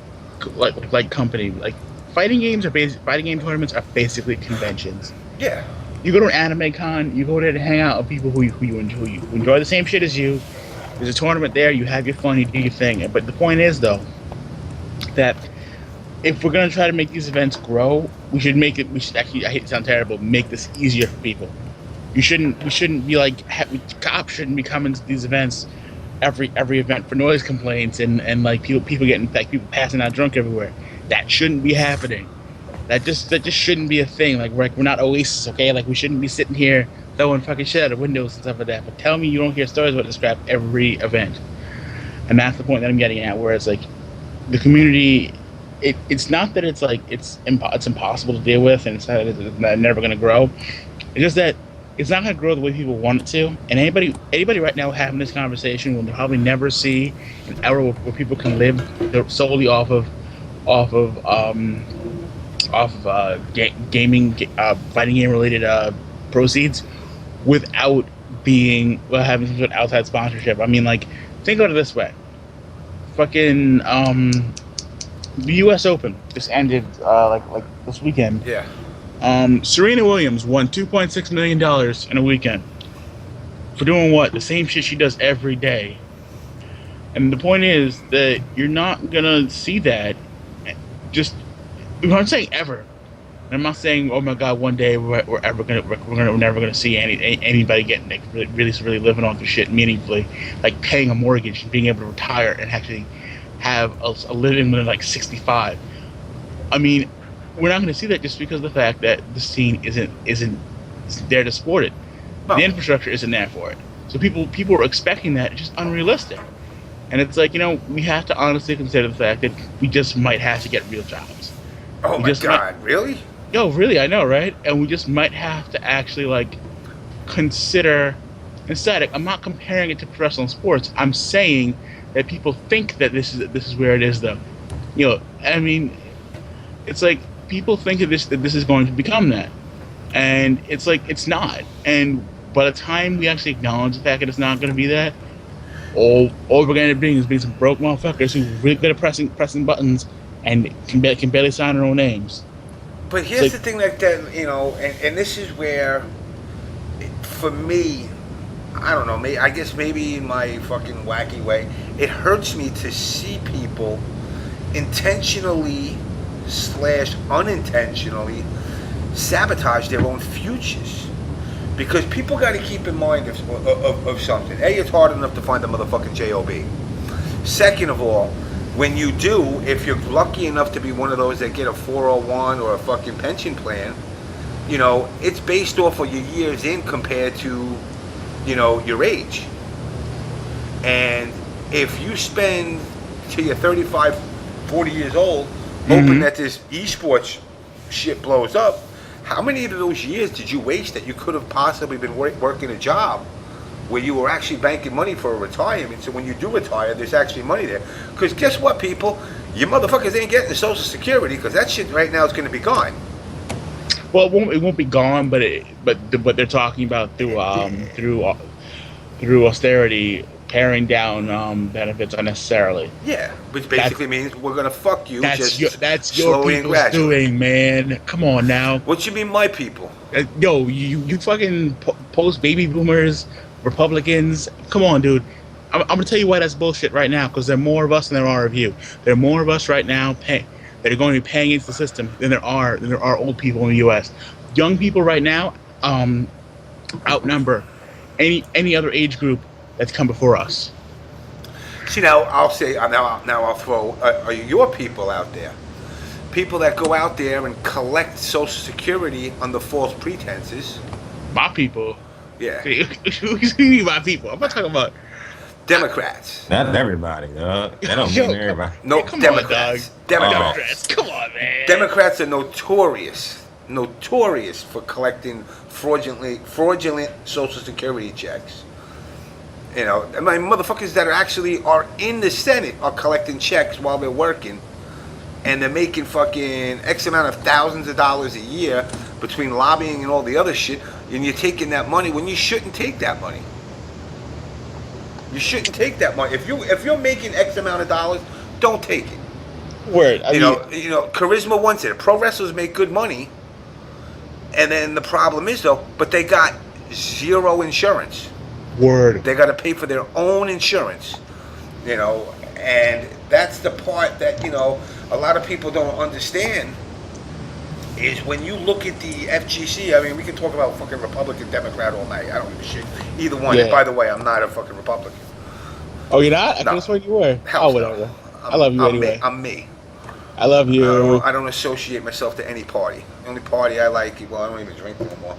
like company. Like fighting game tournaments are basically conventions. Yeah. You go to an anime con, you go there to hang out with people who you enjoy the same shit as you. There's a tournament there, you have your fun, you do your thing. But the point is though, that if we're gonna try to make these events grow, we should actually, I hate to sound terrible, make this easier for people. We shouldn't be like, cops shouldn't be coming to these events every event for noise complaints and like people getting, like people passing out drunk everywhere. That shouldn't be happening. That just shouldn't be a thing. Like we're not Oasis, okay? Like we shouldn't be sitting here throwing fucking shit out of windows and stuff like that. But tell me you don't hear stories about this crap every event. And that's the point that I'm getting at, where it's like the community. It's not that it's like it's impossible to deal with, and it's not that it's never going to grow. It's just that it's not going to grow the way people want it to. And anybody right now having this conversation will probably never see an era where people can live solely off of gaming, fighting game related proceeds without having some sort of outside sponsorship. I mean, like, think about it this way. Fucking the U.S. Open just ended like this weekend. Yeah. Serena Williams won $2.6 million in a weekend for doing what? The same shit she does every day. And the point is that you're not gonna see that. I'm not saying ever. I'm not saying, oh my god, one day we're never gonna see anybody getting like really living off the shit meaningfully, like paying a mortgage and being able to retire and actually have a living when they're like 65. I mean, we're not going to see that just because of the fact that the scene isn't there to support it. No. The infrastructure isn't there for it. So people are expecting that. It's just unrealistic. And it's like, we have to honestly consider the fact that we just might have to get real jobs. Oh my God, really? Yo, really, I know, right? And we just might have to actually consider. Instead, I'm not comparing it to professional sports. I'm saying that people think that this is where it is, though. I mean, it's like people think that this is going to become that, and it's like it's not. And by the time we actually acknowledge the fact that it's not going to be that, all we're going to end up being is being some broke motherfuckers who really good at pressing buttons and can barely sign their own names. But here's the thing, that and this is where, for me, I don't know, I guess maybe in my fucking wacky way, it hurts me to see people intentionally / unintentionally sabotage their own futures. Because people got to keep in mind of something. A, it's hard enough to find a motherfucking job. Second of all, when you do, if you're lucky enough to be one of those that get a 401 or a fucking pension plan, it's based off of your years in compared to, your age. And if you spend till you're 35, 40 years old, hoping that this esports shit blows up, how many of those years did you waste that you could have possibly been working a job where you were actually banking money for a retirement? So when you do retire, there's actually money there. Because guess what, people? You motherfuckers ain't getting the Social Security, because that shit right now is going to be gone. Well, it won't be gone, but what they're talking about through austerity, paring down benefits unnecessarily. Yeah, which basically means we're gonna fuck you. That's just your slowly and people's gradually. doing, man. Come on now. What you mean, my people? Yo, you fucking post baby boomers, Republicans. Come on, dude. I'm gonna tell you why that's bullshit right now. Because there are more of us than there are of you. There are more of us right now that are going to be paying into the system than there are old people in the U.S. Young people right now outnumber any other age group that's come before us. See, now I'll say, now I'll throw your people out there. People that go out there and collect Social Security under false pretenses. My people. Yeah. Who you mean my people? I'm not talking about Democrats. Not everybody, dog. That don't mean everybody. No, come Democrats. on, dog. Democrats. Come on, man. Democrats are notorious for collecting fraudulent Social Security checks. My motherfuckers that are in the Senate are collecting checks while they're working, and they're making fucking X amount of thousands of dollars a year between lobbying and all the other shit, and you're taking that money when you shouldn't take that money. You shouldn't take that money. If you're making X amount of dollars, don't take it. Word. Charisma once said, pro wrestlers make good money, and then the problem is though, but they got zero insurance. Word. They got to pay for their own insurance, and that's the part that a lot of people don't understand. Is when you look at the FGC. I mean, we can talk about fucking Republican, Democrat all night. I don't give a shit. Either one. Yeah. And by the way, I'm not a fucking Republican. Oh, you're not? I No. could have sworn you were. Hell Whatever. no. I love you anyway. I'm me. I love you. I don't associate myself to any party. The only party I like, I don't even drink no more.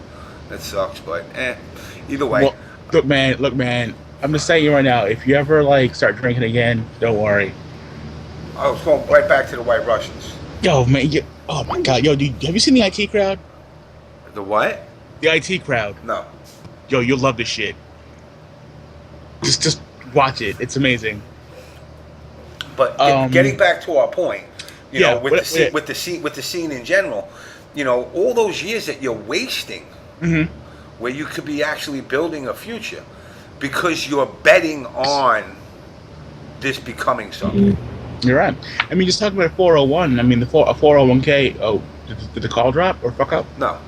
That sucks, but either way. Well, look, man. I'm just saying right now, if you ever start drinking again, don't worry. I was going right back to the White Russians. Yo, man. Oh my God. Yo, dude, have you seen the IT crowd? The what? The IT crowd. No. Yo, you'll love this shit. Just watch it. It's amazing. But getting back to our point, with the scene in general, all those years that you're wasting, where you could be actually building a future, because you're betting on this becoming something. You're right. I mean, just talking about a 401. I mean, a 401k. Oh, did the call drop or fuck up? No.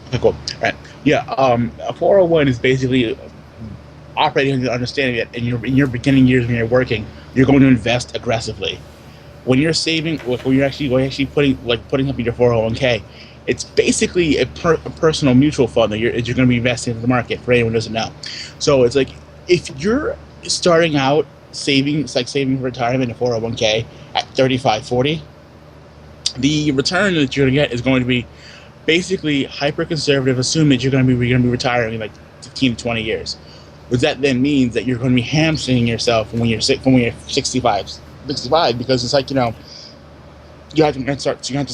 Okay, cool. All right. Yeah. A 401 is basically operating under the understanding that in your beginning years when you're working, you're going to invest aggressively. When you're saving, when you're actually putting up in your 401k, it's basically a personal mutual fund that you're going to be investing in the market. For anyone who doesn't know, so it's like if you're starting out saving, it's like saving for retirement in a 401k at 35, 40, the return that you're going to get is going to be basically hyper conservative. Assume that you're going to be retiring in like 15 to 20 years. Which that then means that you're going to be hamstringing yourself when you're 65, because it's like, you know, you have to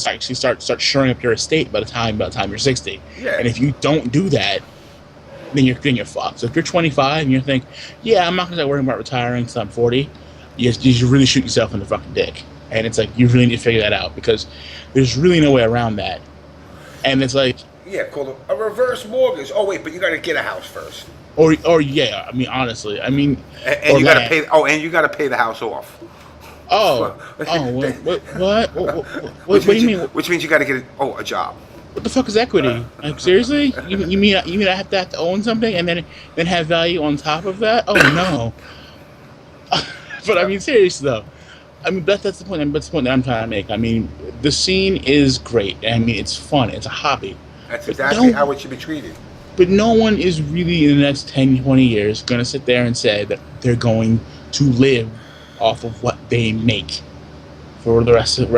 actually start shoring up your estate by the time you're 60. Yeah. And if you don't do that, then you're fucked. So if you're 25 and you think, yeah, I'm not going to start worrying about retiring until I'm 40, you really shoot yourself in the fucking dick. And it's like, you really need to figure that out, because there's really no way around that. And it's like, yeah, called a reverse mortgage. Oh wait, but you got to get a house first. or yeah, I mean, honestly, I mean, And you got to pay. Oh, and you got to pay the house off. What do you mean? Which means you got to get a job. What the fuck is equity? Like, seriously? You mean I have to own something and then have value on top of that? Oh no. But I mean, seriously though, I mean that's the point. That's the point that I'm trying to make. I mean, the scene is great. I mean, it's fun. It's a hobby. That's exactly how it should be treated. But no one is really in the next 10, 20 years going to sit there and say that they're going to live off of what they make for the rest of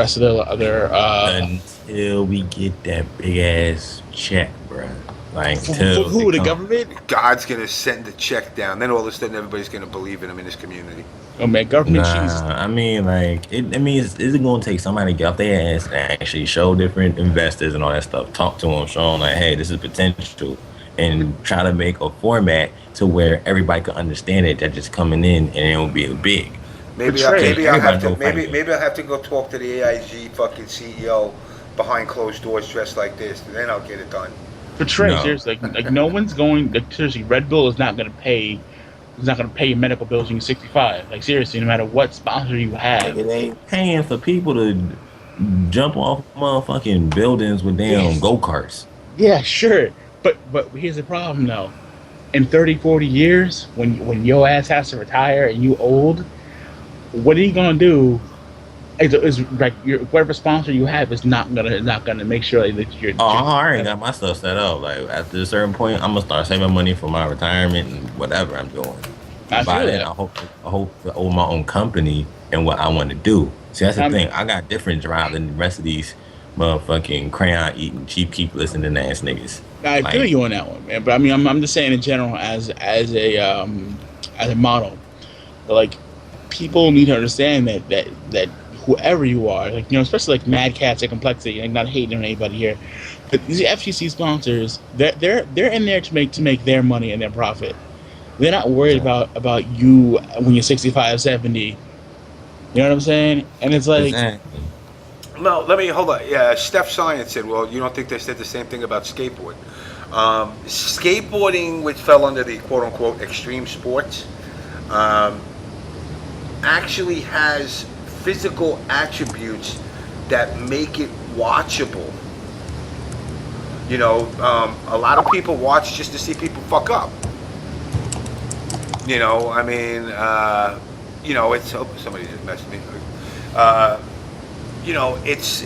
their until we get that big ass check, bro. Like, for who? The government? God's gonna send the check down. Then all of a sudden, everybody's gonna believe in him in this community. Oh man, government cheese. I mean, like, is it gonna take somebody to get off their ass and actually show different investors and all that stuff, talk to them, show them like, hey, this is potential, and try to make a format to where everybody can understand it, that just coming in and it will be big. Maybe I'll have to go talk to the AIG fucking CEO behind closed doors dressed like this, and then I'll get it done. But Trey, seriously, like no one's going. Like, seriously, Red Bull is not going to pay. It's not going to pay your medical bills when you're 65. Like, seriously, no matter what sponsor you have, like, it ain't paying for people to jump off motherfucking buildings with damn go-karts. Yeah, sure, but here's the problem though. In 30, 40 years, when your ass has to retire and you old, what are you gonna do? Is like whatever sponsor you have is not gonna make sure that you're. Oh, I already got my stuff set up. Like, after a certain point, I'm gonna start saving money for my retirement and whatever I'm doing. By then, I hope to own my own company and what I want to do. See, that's the thing. I got different drive than the rest of these motherfucking crayon eating, cheap, keep listening ass niggas. I feel you on that one, man. But I mean, I'm just saying in general as a model, but like, people need to understand that whoever you are, like, you know, especially like Mad Cats and Complexity, like, not hating on anybody here, but these FGC sponsors, they're in there to make their money and their profit. They're not worried about you when you're 65, 70. You know what I'm saying? And it's like, exactly. No, let me hold on. Yeah, Steph Science said, "Well, you don't think they said the same thing about skateboard? Skateboarding, which fell under the quote-unquote extreme sports, actually has physical attributes that make it watchable. You know, a lot of people watch just to see people fuck up. You know, I mean, you know, it's somebody just messaged me. You know, it's